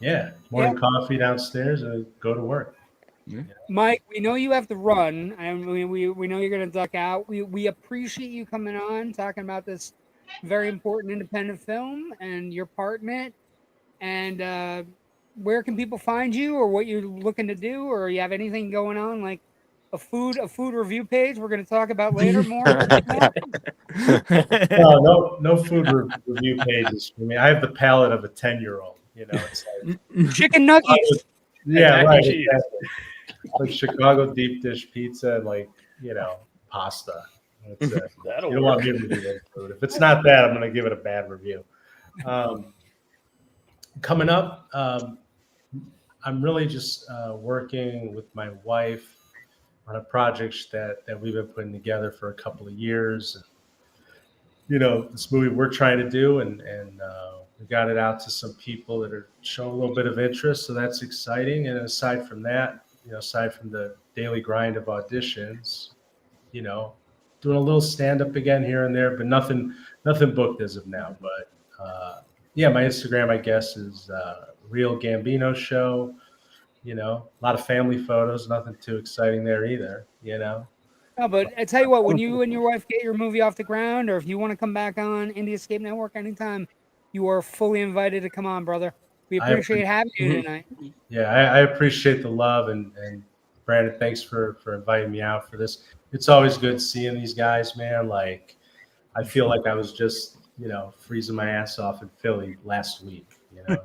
Yeah, morning coffee downstairs and go to work. Yeah. Mike, we know you have to run, and we know you're going to duck out. We appreciate you coming on, talking about this very important independent film and your part in it. And where can people find you, or what you're looking to do, or you have anything going on like a food review page we're going to talk about later more? No food review pages for me. I have the palate of a 10-year-old. It's like chicken nuggets. Yeah, right. Exactly. Like Chicago deep dish pizza and like pasta. You don't want me to review that food. If it's not that, I'm going to give it a bad review. Coming up, I'm really just working with my wife on a project that we've been putting together for a couple of years. This movie we're trying to do, and we got it out to some people that are showing a little bit of interest, so that's exciting. And aside from that, aside from the daily grind of auditions, doing a little stand-up again here and there, but nothing booked as of now. But my Instagram, I guess, is Real Gambino Show. A lot of family photos, nothing too exciting there either. No, but I tell you what, when you and your wife get your movie off the ground, or if you want to come back on Indie Escape Network anytime, you are fully invited to come on, brother. We appreciate having you tonight. Yeah, I appreciate the love, and Brandon, thanks for inviting me out for this. It's always good seeing these guys, man. Like, I feel like I was just, freezing my ass off in Philly last week. And,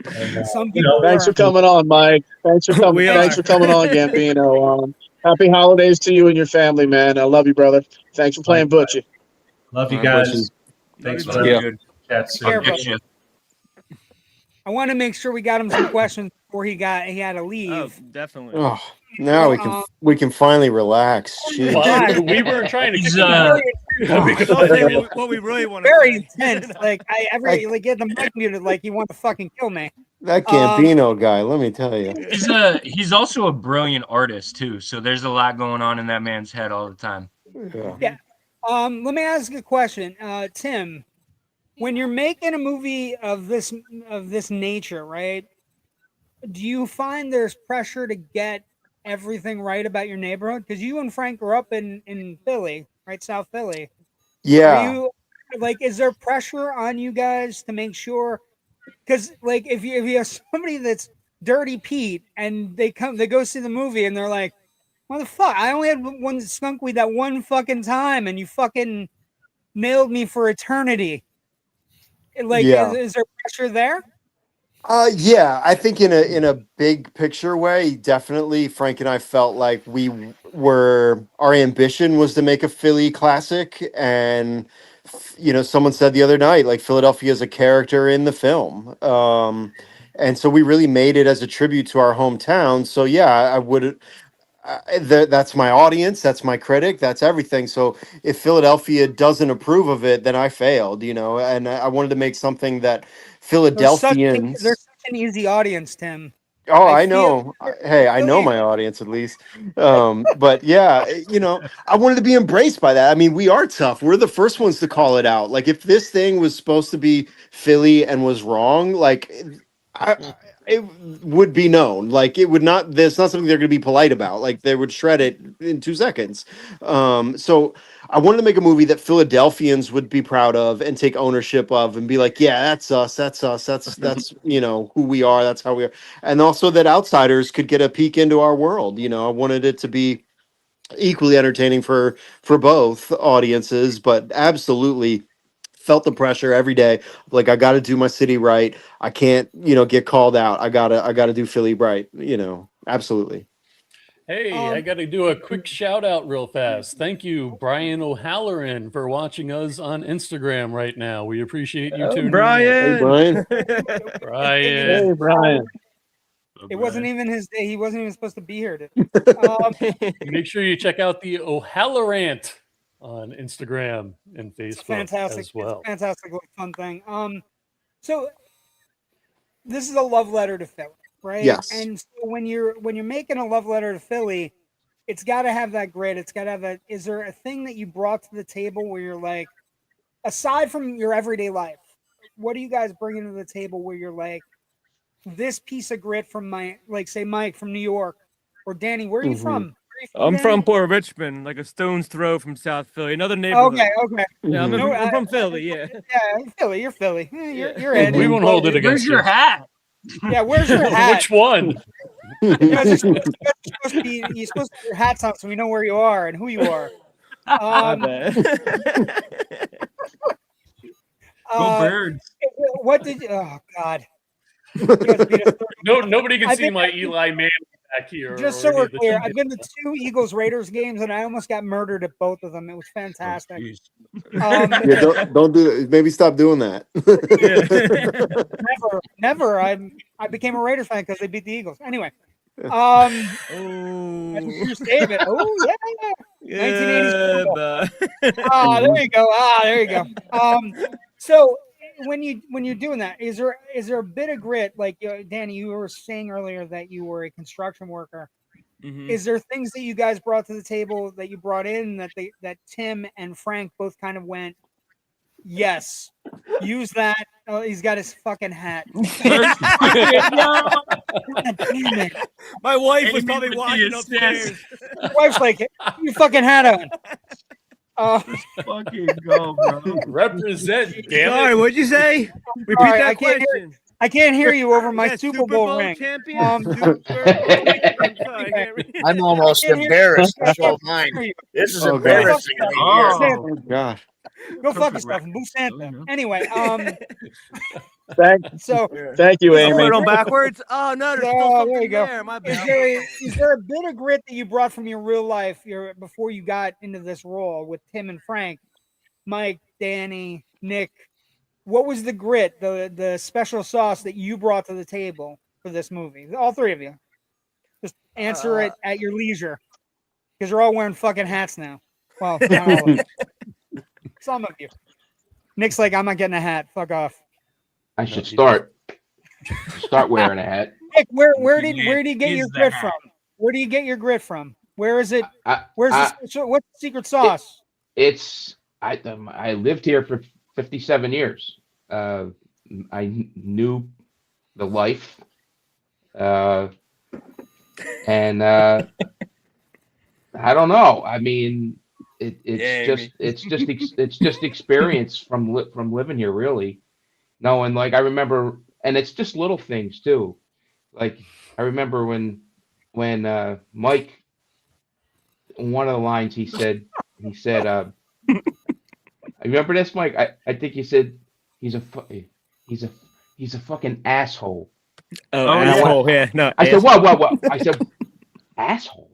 thanks for coming on, Mike. Thanks for coming on, Gambino. Happy holidays to you and your family, man. I love you, brother. Thanks for playing Butchie. Love you guys. Thanks for the chat. I want to make sure we got him some questions before he had to leave. Oh, definitely. Oh, now we can finally relax. We weren't trying to. What we really want. Very intense. Like I get the mic muted. Like you want to fucking kill me. That Gambino guy, let me tell you. He's also a brilliant artist too. So there's a lot going on in that man's head all the time. Yeah. Let me ask you a question, Tim. When you're making a movie of this nature, right? Do you find there's pressure to get everything right about your neighborhood? Because you and Frank grew up in Philly, right? South Philly. Yeah. Are you is there pressure on you guys to make sure? Because like if you have somebody that's Dirty Pete and they go see the movie and they're like, what the fuck? I only had one skunk weed that one fucking time and you fucking nailed me for eternity. Like, is there pressure there? Yeah, I think in a big picture way, definitely Frank and I felt like our ambition was to make a Philly classic, and someone said the other night, like Philadelphia is a character in the film. And so we really made it as a tribute to our hometown. So yeah, I would. That's my audience. That's my critic. That's everything. So if Philadelphia doesn't approve of it, then I failed. And I wanted to make something that There's such Philadelphians. an easy audience, Tim. Oh, I feel know. Hey, I know Philly. my audience at least. But yeah, I wanted to be embraced by that. I mean, we are tough. We're the first ones to call it out. Like, if this thing was supposed to be Philly and was wrong, like, it would be known. Like, it would not. There's not something they're going to be polite about. Like, they would shred it in 2 seconds. So I wanted to make a movie that Philadelphians would be proud of and take ownership of and be like, yeah, that's us. That's us. That's who we are. That's how we are. And also that outsiders could get a peek into our world. I wanted it to be equally entertaining for both audiences, but absolutely felt the pressure every day. Like, I got to do my city right. I can't, get called out. I gotta do Philly right. Absolutely. Hey, I got to do a quick shout out real fast. Thank you, Brian O'Halloran, for watching us on Instagram right now. We appreciate you tuning Hey, in. Brian. Brian. Hey, Brian. It wasn't even his day. He wasn't even supposed to be here today. Make sure you check out the O'Halloran on Instagram and Facebook Fantastic. as well. It's a fantastically fun thing. So this is a love letter to Philly, right? Yes. And so when you're making a love letter to Philly, it's got to have that grit. It's got to have that. Is there a thing that you brought to the table where you're like, aside from your everyday life, what are you guys bringing to the table where you're like, this piece of grit from say Mike from New York, or Danny, where are you from? I'm from Port Richmond, like a stone's throw from South Philly, another neighborhood. Okay. Yeah, I'm from Philly. Yeah. Yeah, Philly. You're Philly. You're in. We won't hold it against you. Where's your hat? Yeah, where's your hat? Which one? You're supposed to put your hats on so we know where you are and who you are. Go Birds. What did you? Oh God. No, nobody can see my Eli Manning back here. Just so we're clear, I've been to 2 Eagles Raiders games and I almost got murdered at both of them. It was fantastic. Yeah, don't do it. Maybe stop doing that. Never. I became a Raiders fan because they beat the Eagles. Anyway. You're saying it. Oh yeah. 1980s. There you go. So when you're doing that, is there a bit of grit? Like Danny, you were saying earlier that you were a construction worker. Mm-hmm. Is there things that you guys brought to the table that you brought in that Tim and Frank both kind of went, yes, use that? Oh, he's got his fucking hat. My wife was probably watching upstairs. My wife's like, "You fucking hat on." Fucking go, bro. Represent, damn it. Sorry, what'd you say? Repeat that question. I can't hear you over my Super Bowl ring. Champion. I'm almost embarrassed to show mine. This is embarrassing. Oh gosh. Go fuck yourself and boo Santa. Anyway, thank you, Amy. On backwards. Oh no, there you go. There. My bad. Is there a bit of grit that you brought from your real life before you got into this role with Tim and Frank, Mike, Danny, Nick? What was the grit, the special sauce that you brought to the table for this movie? All three of you. Just answer it at your leisure, because you're all wearing fucking hats now. Well, not all of them. Some of you. Nick's like, I'm not getting a hat. Fuck off. I should start wearing a hat. Nick, where did you get your grit from? Where do you get your grit from? Where is it? What's the secret sauce? I lived here for 57 years. I knew the life, and I don't know. I mean, it's just experience from living here, really. No, and like I remember, and it's just little things too. Like I remember when Mike, one of the lines he said, I remember this, Mike. I think he said he's a fucking asshole. Oh, asshole. Yeah, I said what? I said asshole.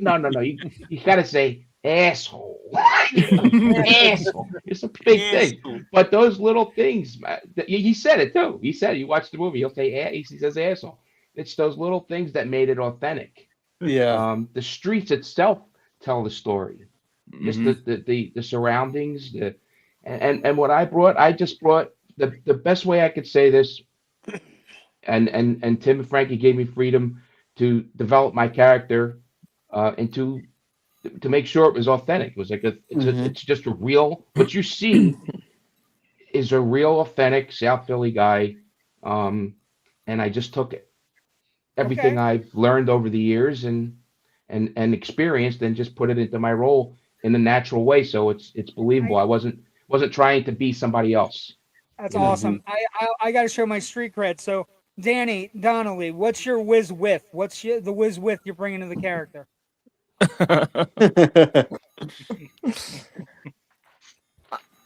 No. You gotta say asshole. Asshole. It's a big thing. But those little things, he said it too. He said, you watch the movie, he says asshole. It's those little things that made it authentic. Yeah. The streets itself tell the story. Just the surroundings, and what I just brought the best way I could say this, and Tim and Frankie gave me freedom to develop my character, and to make sure it was authentic. It was like it's just a real, what you see is a real authentic South Philly guy, and I just took everything I've learned over the years and experienced and just put it into my role in a natural way, so it's believable. I wasn't trying to be somebody else. That's awesome. I got to show my street cred. So, Danny Donnelly, what's your whiz with? What's the whiz with you're bringing to the character?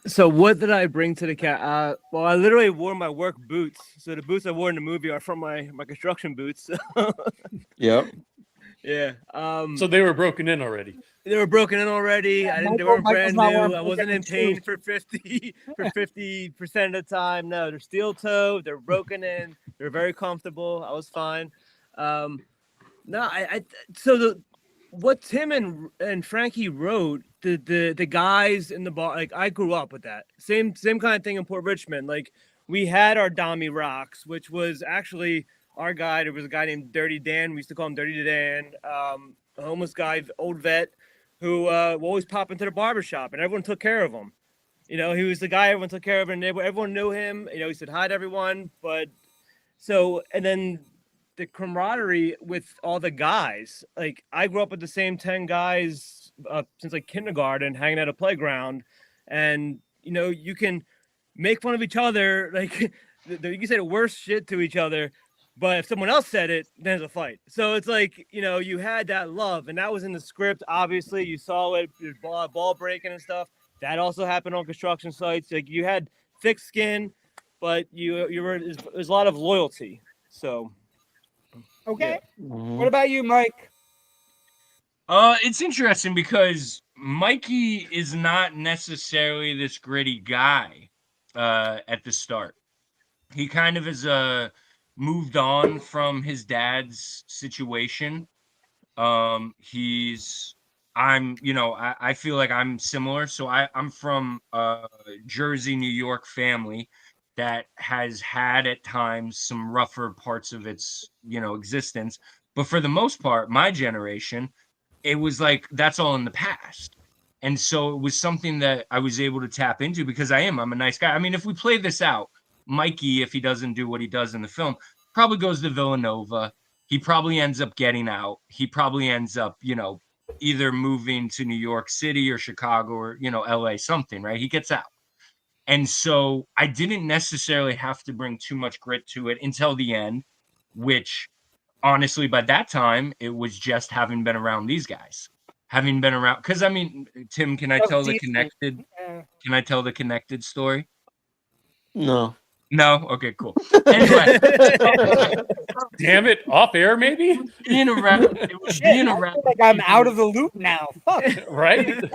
So what did I bring to the cat? Well, I literally wore my work boots. So the boots I wore in the movie are from my construction boots. Yep. Yeah. So they were broken in already. They were broken in already. They weren't brand new. I wasn't in pain for 50% of the time. No, they're steel toed. They're broken in. They're very comfortable. I was fine. What Tim and Frankie wrote, the guys in the bar, like I grew up with that same kind of thing in Port Richmond. Like we had our Dommy Rocks, which was actually our guy. There was a guy named Dirty Dan. We used to call him Dirty Dan, a homeless guy, old vet, who would always pop into the barbershop, and everyone took care of him. You know, he was the guy everyone took care of, and everyone knew him. You know, he said hi to everyone. And then the camaraderie with all the guys. Like I grew up with the same 10 guys since like kindergarten, hanging at a playground, and you know, you can make fun of each other. Like you can say the worst shit to each other, but if someone else said it, then there's a fight. So it's like, you know, you had that love, and that was in the script. Obviously, you saw it, ball breaking and stuff. That also happened on construction sites. Like you had thick skin, but there's a lot of loyalty. So. Okay. Yeah. What about you, Mike? It's interesting because Mikey is not necessarily this gritty guy at the start. He kind of has moved on from his dad's situation. I feel like I'm similar. So I'm from a Jersey, New York family that has had at times some rougher parts of its, existence. But for the most part, my generation, it was like, that's all in the past. And so it was something that I was able to tap into because I'm a nice guy. I mean, if we play this out, Mikey, if he doesn't do what he does in the film, probably goes to Villanova. He probably ends up getting out. He probably ends up, either moving to New York City or Chicago or, LA, something, right? He gets out. And so I didn't necessarily have to bring too much grit to it until the end, which honestly, by that time, it was just having been around these guys, having been around. Because I mean, Tim, can I tell the connected? Can I tell the connected story? No. No. Okay. Cool. Anyway, damn it, off air maybe. Being around, it was being I around. feel like I'm out of the loop now. Fuck. Right? It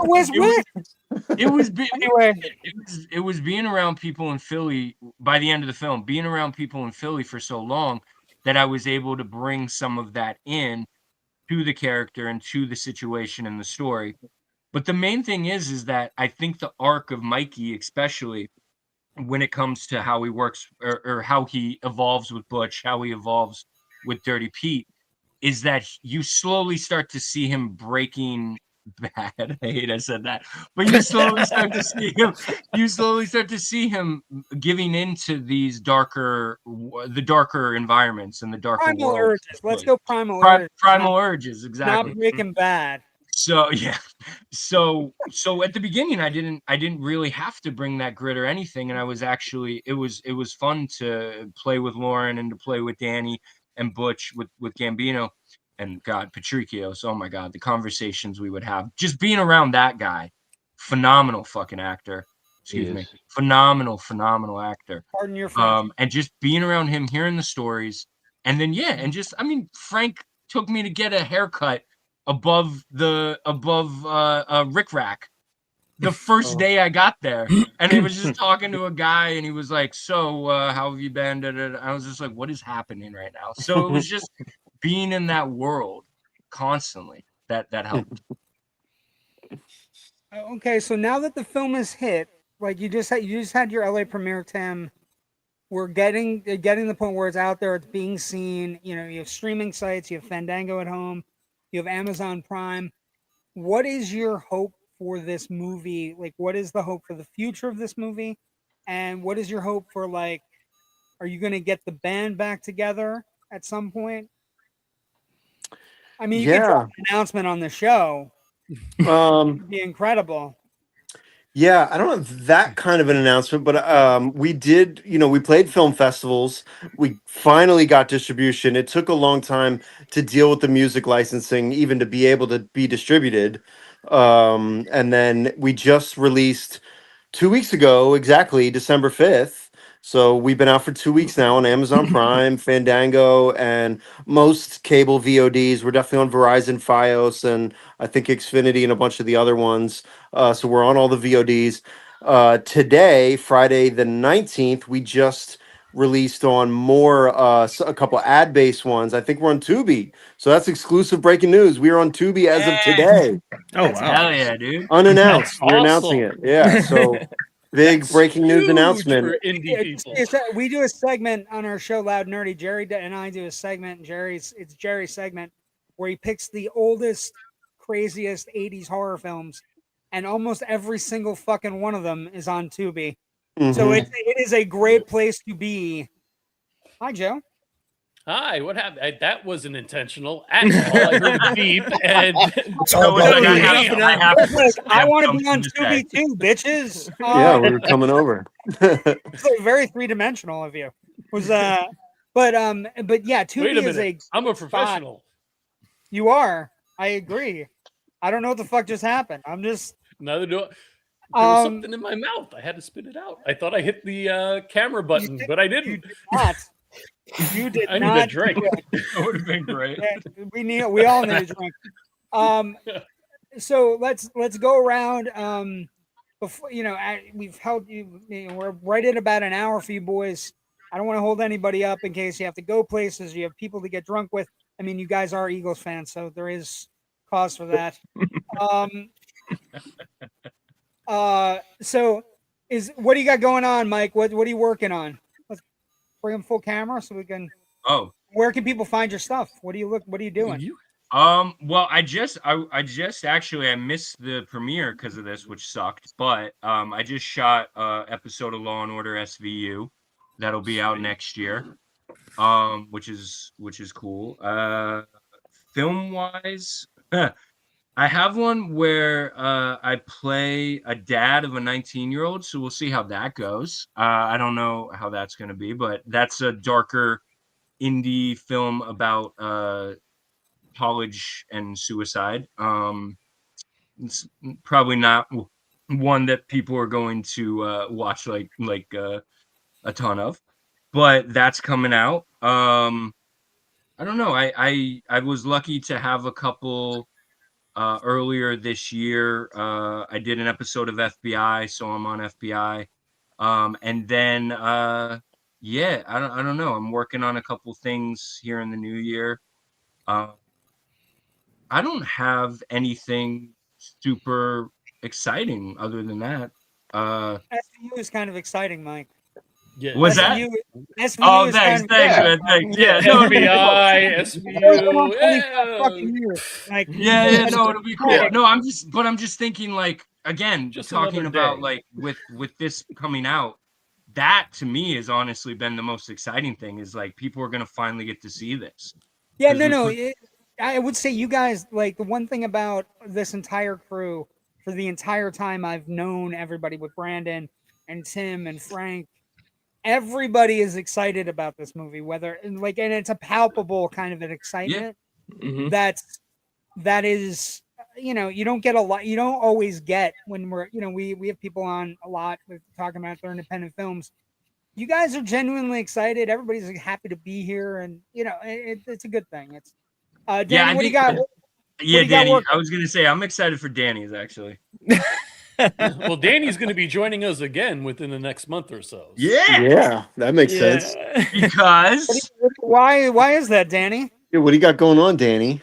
was being around people in Philly by the end of the film. Being around people in Philly for so long that I was able to bring some of that in to the character and to the situation and the story. But the main thing is that I think the arc of Mikey, especially when it comes to how he works or how he evolves with Butch, how he evolves with Dirty Pete, is that you slowly start to see him breaking bad. I hate I said that, but you slowly start to see him. You slowly start to see him giving into these darker environments and the darker primal worlds. urges. Let's go primal urges. Primal urges, exactly. Not Breaking Bad. So yeah, so at the beginning, I didn't really have to bring that grit or anything, and I was actually it was fun to play with Lauren and to play with Danny and Butch with Gambino. And God, Patricios, oh my God, the conversations we would have. Just being around that guy, phenomenal fucking actor. Excuse me. Phenomenal actor. Pardon your French. And just being around him, hearing the stories. And then, and just, I mean, Frank took me to get a haircut above Rick Rack the first day I got there, and I was just talking to a guy, and he was like, "So, how have you been?" I was just like, "What is happening right now?" So it was just being in that world constantly that helped. Okay, so now that the film is hit, like you just had your LA premiere, Tim. We're getting the point where it's out there, it's being seen. You know, you have streaming sites, you have Fandango at home, you have Amazon Prime. What is your hope for this movie? Like, what is the hope for the future of this movie? And what is your hope for, like, are you going to get the band back together at some point? I mean, you could drop an announcement on the show. It'd be incredible. Yeah, I don't have that kind of an announcement, but we did, we played film festivals. We finally got distribution. It took a long time to deal with the music licensing, even to be able to be distributed. And then we just released 2 weeks ago, exactly December 5th. So we've been out for 2 weeks now on Amazon Prime, Fandango, and most cable VODs. We're definitely on Verizon, Fios, and I think Xfinity and a bunch of the other ones. So we're on all the VODs. Today, Friday the 19th, we just released on more, a couple ad-based ones. I think we're on Tubi. So that's exclusive breaking news. We are on Tubi as of today. Oh, wow. Hell yeah, dude. Unannounced. That's We're announcing it. awesome. Yeah. So big breaking news announcement. For indie people. We do a segment on our show, Loud Nerdy. Jerry and I do a segment. It's Jerry's segment where he picks the oldest, craziest 80s horror films, and almost every single fucking one of them is on Tubi. So it is a great place to be. Hi, Joe. Hi, what happened? That wasn't intentional at all. I heard a beep, and I want to be on Tubi too, bitches. Yeah, we're coming over. It's like very three-dimensional of you. But yeah, Tubi wait a is minute. I'm a professional. You are. I agree. I don't know what the fuck just happened. I'm just. Neither do I. There was something in my mouth. I had to spit it out. I thought I hit the camera button, but I didn't. You did not. You did I not. need a drink. That would have been great. We all need a drink. So let's go around. Before we've held you. We're right at about an hour for you boys. I don't want to hold anybody up in case you have to go places. You have people to get drunk with. I mean, you guys are Eagles fans, so there is cause for that. So what do you got going on, Mike? What are you working on? Let's bring them full camera so we can. Oh, where can people find your stuff? What are you doing? Well, I just actually I missed the premiere because of this, which sucked. But I just shot episode of Law and Order SVU that'll be out next year. Which is cool. Film wise, I have one where I play a dad of a 19-year-old, so we'll see how that goes. I don't know how that's going to be, but that's a darker indie film about college and suicide. It's probably not one that people are going to watch like a ton of, but that's coming out. I don't know. I was lucky to have a couple earlier this year. I did an episode of FBI, so I'm on FBI. And then yeah, I don't know. I'm working on a couple things here in the new year. I don't have anything super exciting other than that. SVU is kind of exciting, Mike. Yeah. Was that? SVU oh, is thanks, kind thanks, of, man, thanks. Yeah, no, it'll be cool. FBI, SVU. Like, yeah, no, it'll be cool. Yeah. No, I'm just thinking, like, again, Just talking about day. like with this coming out, that to me has honestly been the most exciting thing. Is like people are gonna finally get to see this. Yeah, no. I would say you guys, like, the one thing about this entire crew for the entire time I've known everybody with Brandon and Tim and Frank, everybody is excited about this movie, and it's a palpable kind of an excitement. Yeah. Mm-hmm. that is, you don't get a lot, you don't always get when we're, we have people on a lot with talking about their independent films. You guys are genuinely excited. Everybody's happy to be here, and it's a good thing. It's Danny, what do you got? Yeah, Danny. I was gonna say I'm excited for Danny's actually. Well, Danny's going to be joining us again within the next month or so. Yeah, that makes sense. Because why is that, Danny? Yeah, what do you got going on, Danny?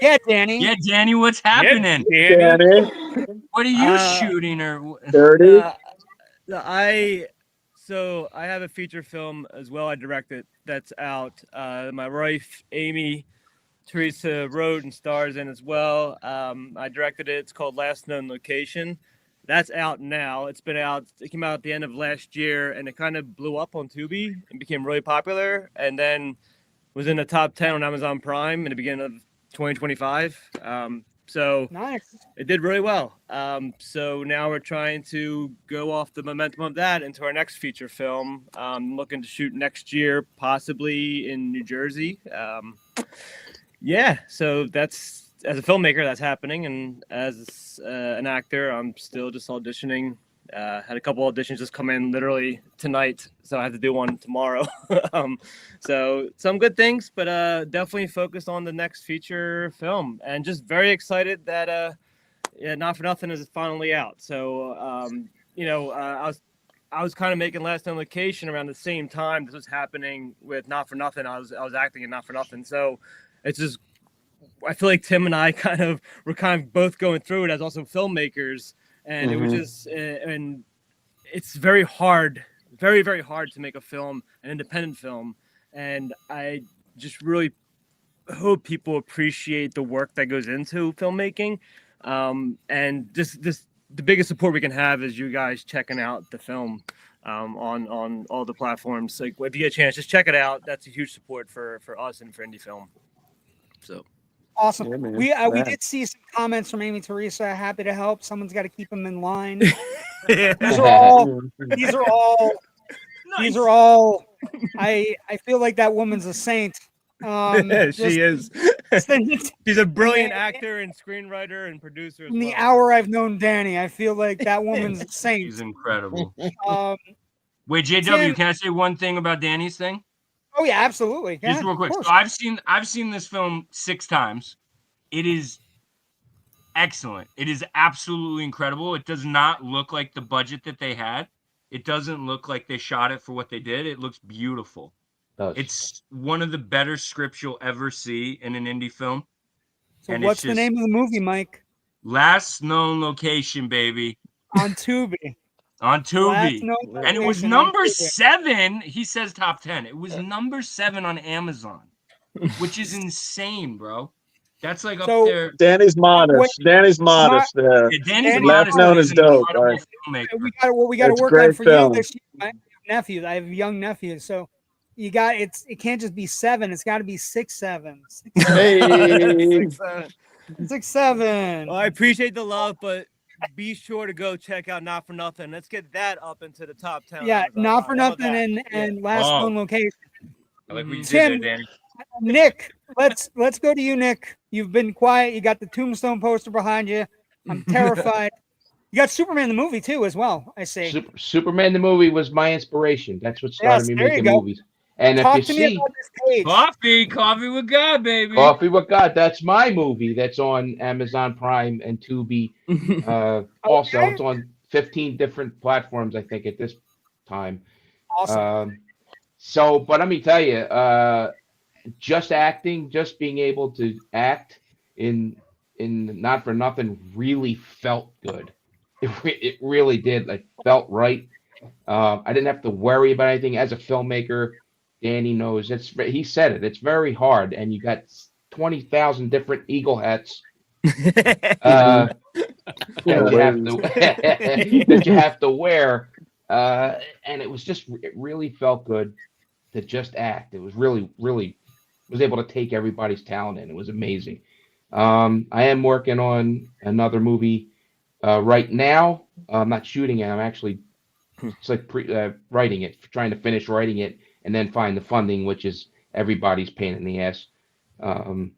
Yeah, Danny. Yeah, Danny, what's happening? Danny. What are you shooting or 30? I have a feature film as well. I directed that's out. My wife Amy Teresa wrote and stars in as well. I directed it. It's called Last Known Location. That's out now. It's been out. It came out at the end of last year, and it kind of blew up on Tubi and became really popular. And then was in the top 10 on Amazon Prime in the beginning of 2025. So nice. It did really well. So now we're trying to go off the momentum of that into our next feature film. Looking to shoot next year, possibly in New Jersey. Yeah, so that's, as a filmmaker, that's happening, and as an actor, I'm still just auditioning. Had a couple auditions just come in literally tonight, so I have to do one tomorrow. So some good things, but definitely focused on the next feature film, and just very excited that Not for Nothing is finally out. So I was kind of making Last Known Location around the same time this was happening with Not for Nothing. I was acting in Not for Nothing, so it's just, I feel like Tim and I were kind of both going through it as also filmmakers, and it was just, and it's very hard, very, very hard to make a film, an independent film. And I just really hope people appreciate the work that goes into filmmaking. And the biggest support we can have is you guys checking out the film on all the platforms. Like, if you get a chance, just check it out. That's a huge support for us and for indie film. So awesome. Yeah, we did see some comments from Amy Teresa. Happy to help. Someone's got to keep them in line. Yeah. These are all. I feel like that woman's a saint. She is. She's a brilliant actor and screenwriter and producer. In the hour I've known Danny, I feel like that woman's a saint. She's incredible. Wait, JW, can I say one thing about Danny's thing? Oh yeah, absolutely. Just real quick. So I've seen this film 6 times. It is excellent. It is absolutely incredible. It does not look like the budget that they had. It doesn't look like they shot it for what they did. It looks beautiful. It's one of the better scripts you'll ever see in an indie film. So and what's the name of the movie, Mike? Last Known Location, baby. On Tubi. On Tubi. And it was number 7. He says top 10. It was number 7 on Amazon, which is insane, bro. That's like up there. Danny's modest. Danny's modest there. Yeah, Danny's Last Known is dope. Right? We got to work on for you this year. I have nephews. I have young nephews, so you got it can't just be 7. It's got to be 6, 7. 6, 7. Well, I appreciate the love, but be sure to go check out Not for Nothing. Let's get that up into the top 10. Yeah, Not for Nothing and Last Known Location. I like what you Tim, did there, Danny. Nick, let's go to you, Nick. You've been quiet. You got the Tombstone poster behind you. I'm terrified. You got Superman the movie too, as well. I see. Superman the movie was my inspiration. That's what started me making movies. And Talk if you see Coffee with God, baby. Coffee with God, that's my movie. That's on Amazon Prime and Tubi. Also, it's on 15 different platforms, I think, at this time. Awesome. But let me tell you, just acting, just being able to act in Not for Nothing really felt good. It really did. Like, felt right. I didn't have to worry about anything. As a filmmaker, Danny knows he said it. It's very hard, and you got 20,000 different eagle hats that you have to wear, and it really felt good to just act. It was really was able to take everybody's talent in. It was amazing. I am working on another movie right now. I'm not shooting it. I'm actually writing it, trying to finish writing it, and then find the funding, which is everybody's pain in the ass. And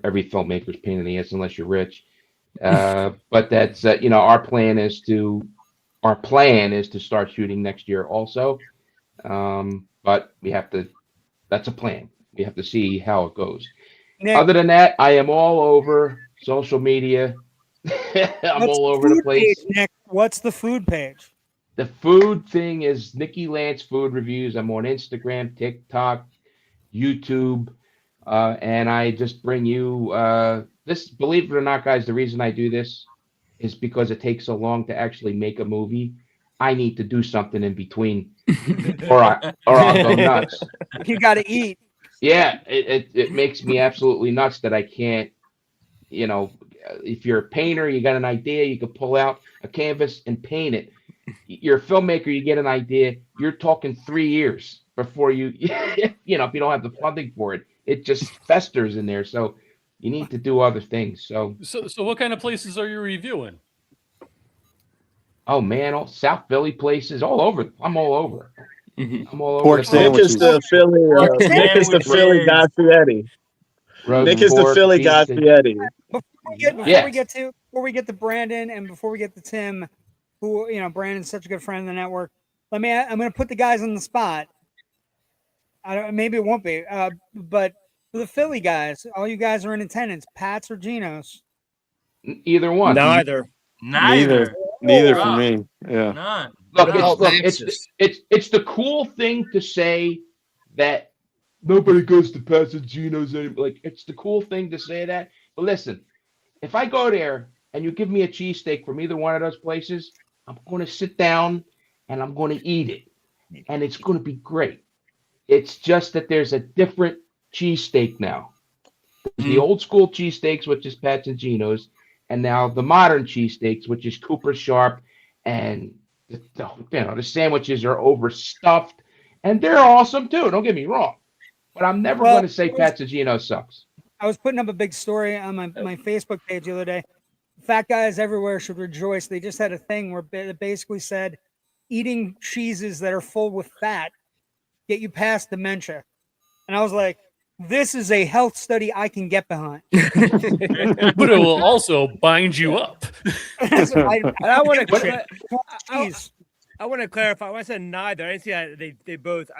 every filmmaker's pain in the ass unless you're rich. But that's our plan is to start shooting next year also. But that's a plan. We have to see how it goes. Nick, Other than that, I am all over social media. I'm all over the place. Page, Nick? What's the food page? The food thing is Nikki Lance Food Reviews. I'm on Instagram, TikTok, YouTube, and I just bring you this. Believe it or not, guys, the reason I do this is because it takes so long to actually make a movie. I need to do something in between, or I'll go nuts. You got to eat. Yeah, it makes me absolutely nuts that I can't. You know, if you're a painter, you got an idea, you could pull out a canvas and paint it. You're a filmmaker, you get an idea, you're talking 3 years before you, you know, if you don't have the funding for it, it just festers in there. So you need to do other things. So what kind of places are you reviewing? Oh man, all South Philly places, all over. I'm all over. I'm all Pork over. Nick sandwiches. is the Philly. Nick is the Philly Gaspietti. Nick is the Philly Gaspietti. Before we get to Brandon and before we get to Tim, who Brandon's such a good friend of the network. I'm going to put the guys on the spot. Maybe it won't be, but for the Philly guys, all you guys are in attendance. Pats or Geno's? Either one. Neither for me. Yeah. None. Look, it's the cool thing to say that nobody goes to Pats and Geno's anymore. Like, it's the cool thing to say that. But listen, if I go there and you give me a cheesesteak from either one of those places, I'm going to sit down and I'm going to eat it. And it's going to be great. It's just that there's a different cheesesteak now. The old school cheesesteaks, which is Pats and Geno's, and now the modern cheesesteaks, which is Cooper Sharp, and the sandwiches are overstuffed, and they're awesome too. Don't get me wrong, but I'm never going to say Pats and Geno's sucks. I was putting up a big story on my Facebook page the other day. Fat guys everywhere should rejoice. They just had a thing where it basically said, eating cheeses that are full with fat get you past dementia. And I was like, this is a health study I can get behind. But it will also bind you up. I want to clarify. When I said neither, I didn't see that they both.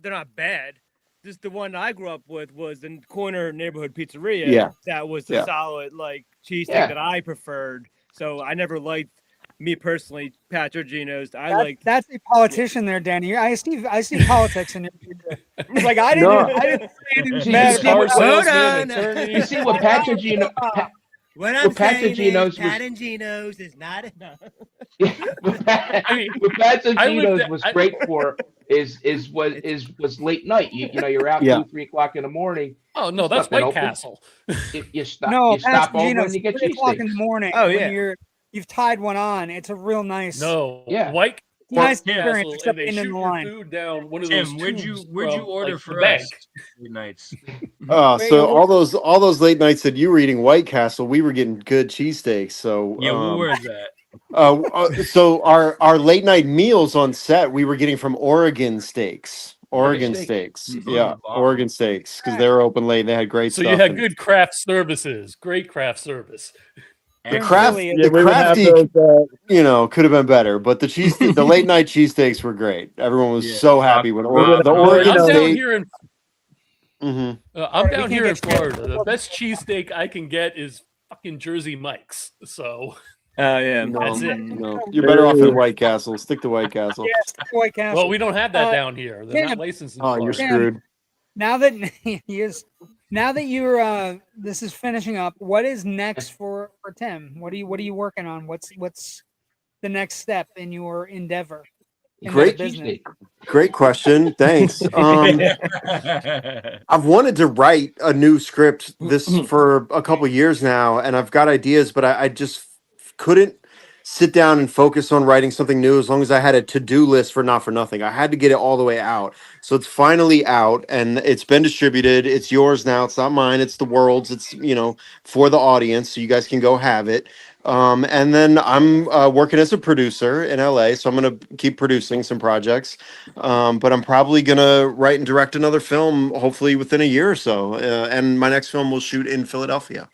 They're not bad. Just the one I grew up with was the corner neighborhood pizzeria. Yeah. That was the solid cheesesteak that I preferred. So I never liked, me personally, Pats or Geno's. That's a politician there, Danny. I see politics in it. It's like I didn't say anything bad. You see what Pats and Geno's. What I'm saying is Pat and Geno's is not enough. What Pats and Geno's was great for was late night. You're out 2-3 o'clock in the morning. Oh no, that's White Castle. You stop over and you get 3 o'clock in the morning. Oh yeah. When you've tied one on. It's a real nice. White nice Castle, experience. Except and they in shoot the your line. food down one of Tim, those where'd you order for the us? Nights. So all those late nights that you were eating White Castle, we were getting good cheesesteaks. So yeah, where was that? So our late night meals on set, we were getting from Oregon Steaks. Oregon Steaks. Yeah, Oregon Steaks, because they were open late and they had great stuff. So you had good craft services, great craft service. The crafty, could have been better, but the late night cheesesteaks were great. Everyone was so happy with the Oregon steak. I'm down here in Florida. The best cheesesteak I can get is fucking Jersey Mike's. So. That's it. No. You're better off in White Castle. Stick to White Castle. Yeah, stick to White Castle. Well, we don't have that down here. They're not licensed. You're screwed. Now that you're this is finishing up, what is next for Tim? What are you working on? What's the next step in your endeavor? Great question. Thanks. I've wanted to write a new script for a couple years now, and I've got ideas, but I just couldn't sit down and focus on writing something new as long as I had a to-do list for Not For Nothing. I had to get it all the way out. So it's finally out and it's been distributed. It's yours now. It's not mine. It's the world's. It's, for the audience. So you guys can go have it. And then I'm working as a producer in LA. So I'm going to keep producing some projects. But I'm probably going to write and direct another film, hopefully within a year or so. And my next film will shoot in Philadelphia.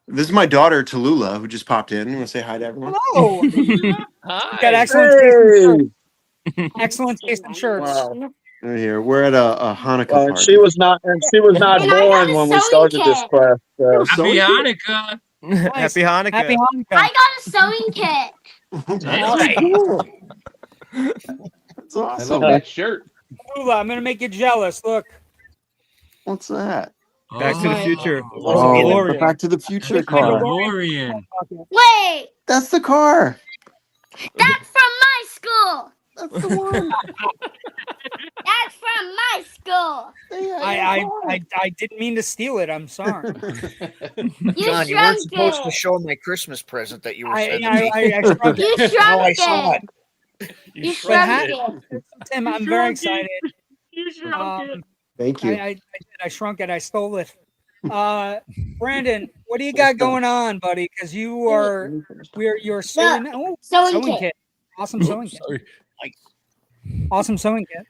This is my daughter, Tallulah, who just popped in. You want to say hi to everyone? Hello. Hi. Got excellent taste in shirts. Excellent taste in shirts. Wow. Right here, we're at a Hanukkah Well, party. she was not born when we started this class. Happy Hanukkah. Nice. Happy Hanukkah. Happy Hanukkah. I got a sewing kit. That's cool. That's I awesome. love that shirt. Lula, I'm gonna make you jealous. Look. What's that? Back to the Future. Oh, the Back to the Future car. DeLorean. Wait, That's the car. that's from my school. That's the one. That's from my school. I didn't mean to steal it. I'm sorry. John, you weren't supposed to show my Christmas present that you were sending me. I shrunk it. You Now I shrunk saw it. it. You shrunk it. Tim, I'm very excited. You shrunk it. Thank you. I shrunk it. I stole it. Brandon, what do you got going on, buddy? Because you're sewing. Oh, Sewing kit. Awesome sewing kit. Sorry. Awesome sewing kit.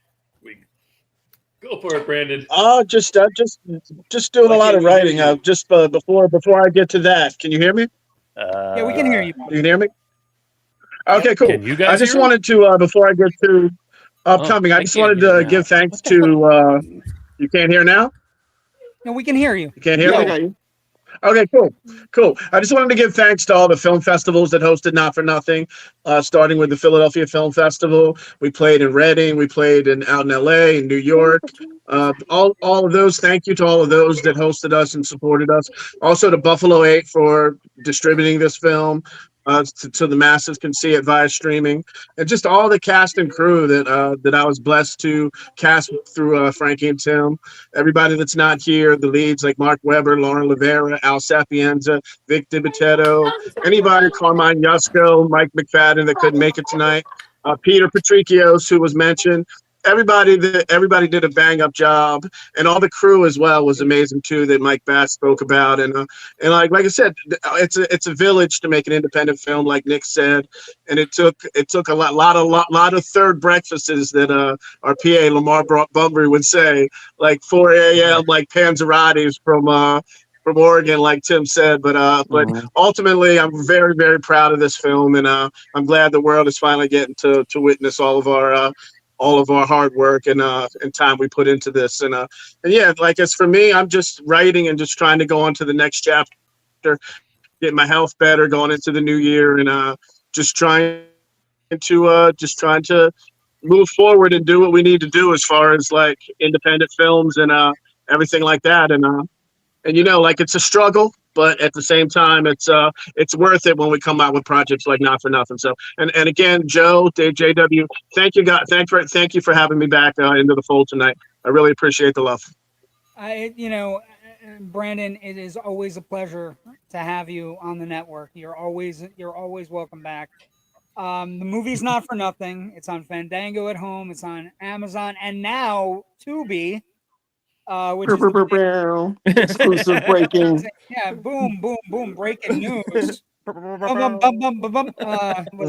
Go for it, Brandon. Just doing a lot of writing. Just before I get to that, can you hear me? Yeah, we can hear you. Can you hear me? Okay, cool. Can you guys I just hear wanted to before I get to upcoming, I just wanted to give thanks to. You can't hear now? No, we can hear you. You can't hear me? Okay, cool. I just wanted to give thanks to all the film festivals that hosted Not for Nothing, starting with the Philadelphia Film Festival. We played in Reading, we played out in LA, in New York. All of those. Thank you to all of those that hosted us and supported us. Also to Buffalo 8 for distributing this film. So the masses can see it via streaming, and just all the cast and crew that I was blessed to cast through Frankie and Tim. Everybody that's not here, the leads like Mark Webber, Lauren Rivera, Al Sapienza, Vic DiBitetto, anybody, Carmine Yusko, Mike McFadden that couldn't make it tonight, Peter Patricios, who was mentioned. Everybody did a bang up job, and all the crew as well was amazing too. That Mike Bass spoke about, and like I said, it's a village to make an independent film, like Nick said, and it took a lot of third breakfasts that our PA Lamar Bunbury would say, like 4 a.m. like Panzerati's from Oregon, like Tim said, but ultimately, I'm very, very proud of this film, and I'm glad the world is finally getting to witness all of our hard work and time we put into this. And yeah, like as for me, I'm just writing and just trying to go on to the next chapter, get my health better going into the new year, and just trying to move forward and do what we need to do as far as like independent films and everything like that. And like it's a struggle, but at the same time, it's worth it when we come out with projects like Not for Nothing. So, and again, Joe, JW, thank you, guys. Thank you for having me back into the fold tonight. I really appreciate the love. Brandon, it is always a pleasure to have you on the network. You're always welcome back. The movie's Not for Nothing. It's on Fandango at home. It's on Amazon and now Tubi. Which is exclusive breaking. Yeah, boom, breaking news. Was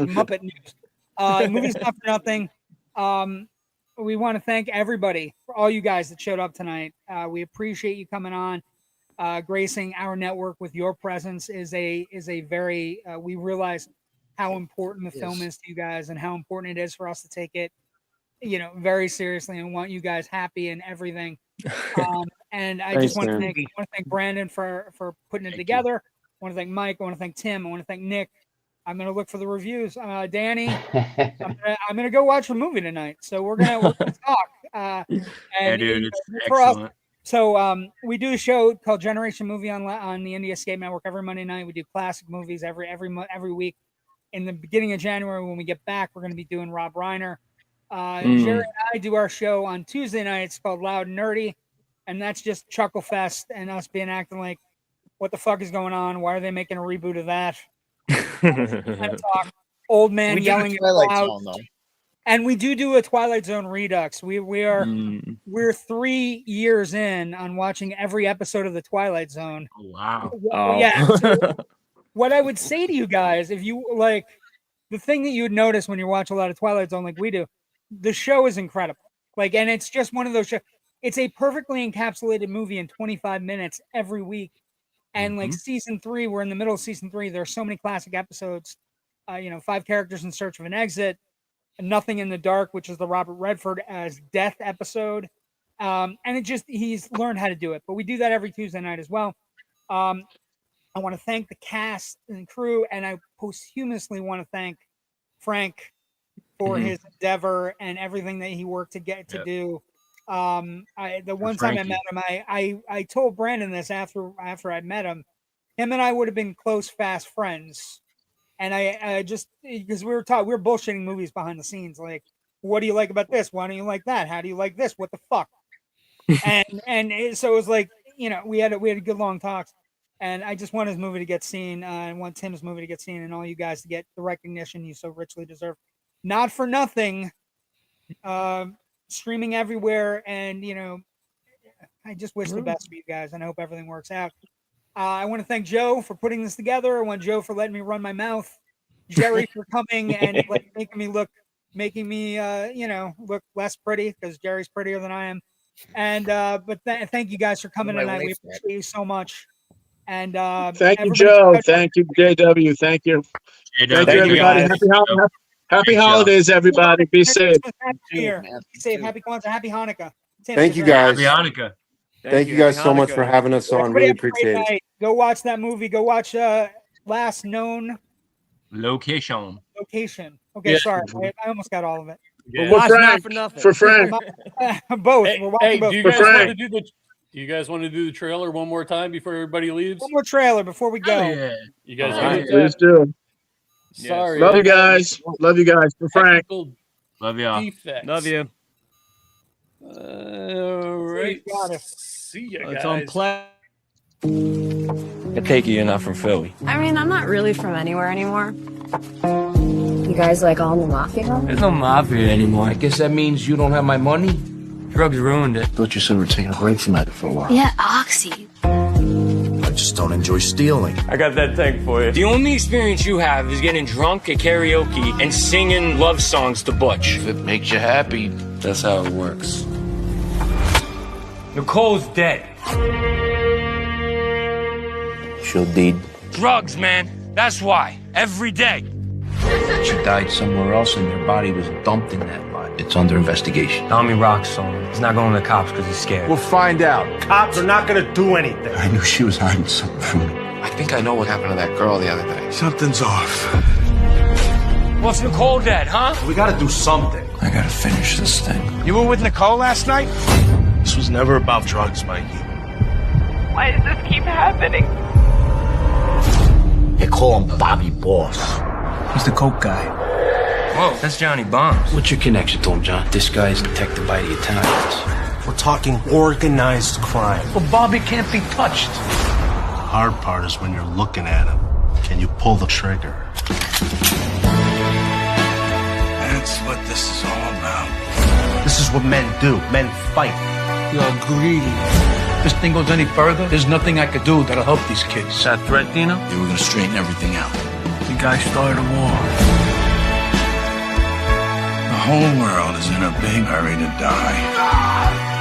Muppet news. The movie's Not for Nothing. We want to thank everybody for all you guys that showed up tonight. We appreciate you coming on, gracing our network with your presence. Is a very. We realize how important the film is to you guys and how important it is for us to take it, very seriously and want you guys happy and everything. And I just want to thank Brandon for putting it together. I want to thank Mike. I want to thank Tim. I want to thank Nick. I'm going to look for the reviews. Danny, I'm going to go watch the movie tonight. So we're gonna talk. And dude, it's for excellent. us, so we do a show called Generation Movie on the Indie Escape Network every Monday night. We do classic movies every week. In the beginning of January, when we get back, we're going to be doing Rob Reiner. Jerry and I do our show on Tuesday nights called Loud and Nerdy, and that's just Chuckle Fest and us acting like, what the fuck is going on? Why are they making a reboot of that? Talk, old man yelling at clouds. And we do a Twilight Zone redux. We're 3 years in on watching every episode of the Twilight Zone. Wow. Yeah. So what I would say to you guys, if you like, the thing that you would notice when you watch a lot of Twilight Zone like we do, the show is incredible. Like, and it's just one of those shows. It's a perfectly encapsulated movie in 25 minutes every week. And like season 3, we're in the middle of season 3. There are so many classic episodes. 5 characters in search of an exit. Nothing in the Dark, which is the Robert Redford as Death episode. And he's learned how to do it. But we do that every Tuesday night as well. I want to thank the cast and crew, and I posthumously want to thank Frank for his endeavor and everything that he worked to get to do. The one time I met him, I told Brandon this after I met him. Him and I would have been close, fast friends. And I just, because we were bullshitting movies behind the scenes, like, what do you like about this? Why don't you like that? How do you like this? What the fuck? So it was like, we had a good long talks, and I just want his movie to get seen. I want Tim's movie to get seen, and all you guys to get the recognition you so richly deserve. Not for nothing, streaming everywhere, and I just wish the best for you guys, and I hope everything works out. I want to thank Joe for putting this together. I want Joe for letting me run my mouth. Jerry for coming and making me look less pretty, because Jerry's prettier than I am. And thank you guys for coming tonight. We appreciate you so much. And thank you, Joe. Thank you, JW. Thank you. Thank you, everybody. Happy holidays, everybody. Be safe. Be safe. Happy Kwanzaa. Happy Hanukkah. Thank you, guys. Happy Hanukkah. Thank you guys so much for having us on. Really appreciate it. Go watch that movie. Go watch Last Known Location. Okay, Yeah. sorry. I almost got all of it. Yeah. For Frank. Both. Hey, We're watching both. do you guys want to do the trailer one more time before everybody leaves? One more trailer before we go. Yeah. You guys Please do. Sorry. Love you guys. Love you guys. For Frank. Love y'all. Defects. Love you. All right. See ya, guys. It's on play. I take it you're not from Philly. I mean, I'm not really from anywhere anymore. You guys like all the mafia? There's no mafia anymore. I guess that means you don't have my money? Drugs ruined it. Thought you said we're taking a break from that for a while. Yeah, Oxy. I just don't enjoy stealing. I got that tank for you. The only experience you have is getting drunk at karaoke and singing love songs to Butch. If it makes you happy, that's how it works. Nicole's dead. She'll deed. Drugs, man. That's why. Every day. She died somewhere else and her body was dumped in that lot. It's under investigation. Tommy rocks on him. He's not going to the cops because he's scared. We'll find out. Cops are not going to do anything. I knew she was hiding something from me. I think I know what happened to that girl the other day. Something's off. What's Nicole dead, huh? We got to do something. I gotta finish this thing. You were with Nicole last night? This was never about drugs, Mikey. Why does this keep happening? They call him Bobby Boss. He's the coke guy. Whoa, that's Johnny Bombs. What's your connection to him, John? This guy's detected by the Italians. We're talking organized crime. But Bobby can't be touched. The hard part is when you're looking at him. Can you pull the trigger? That's what this is all about. This is what men do. Men fight. You're greedy. If this thing goes any further, there's nothing I could do that'll help these kids. Is that a threat, Dino? They were gonna straighten everything out. The guy started a war. The whole world is in a big hurry to die.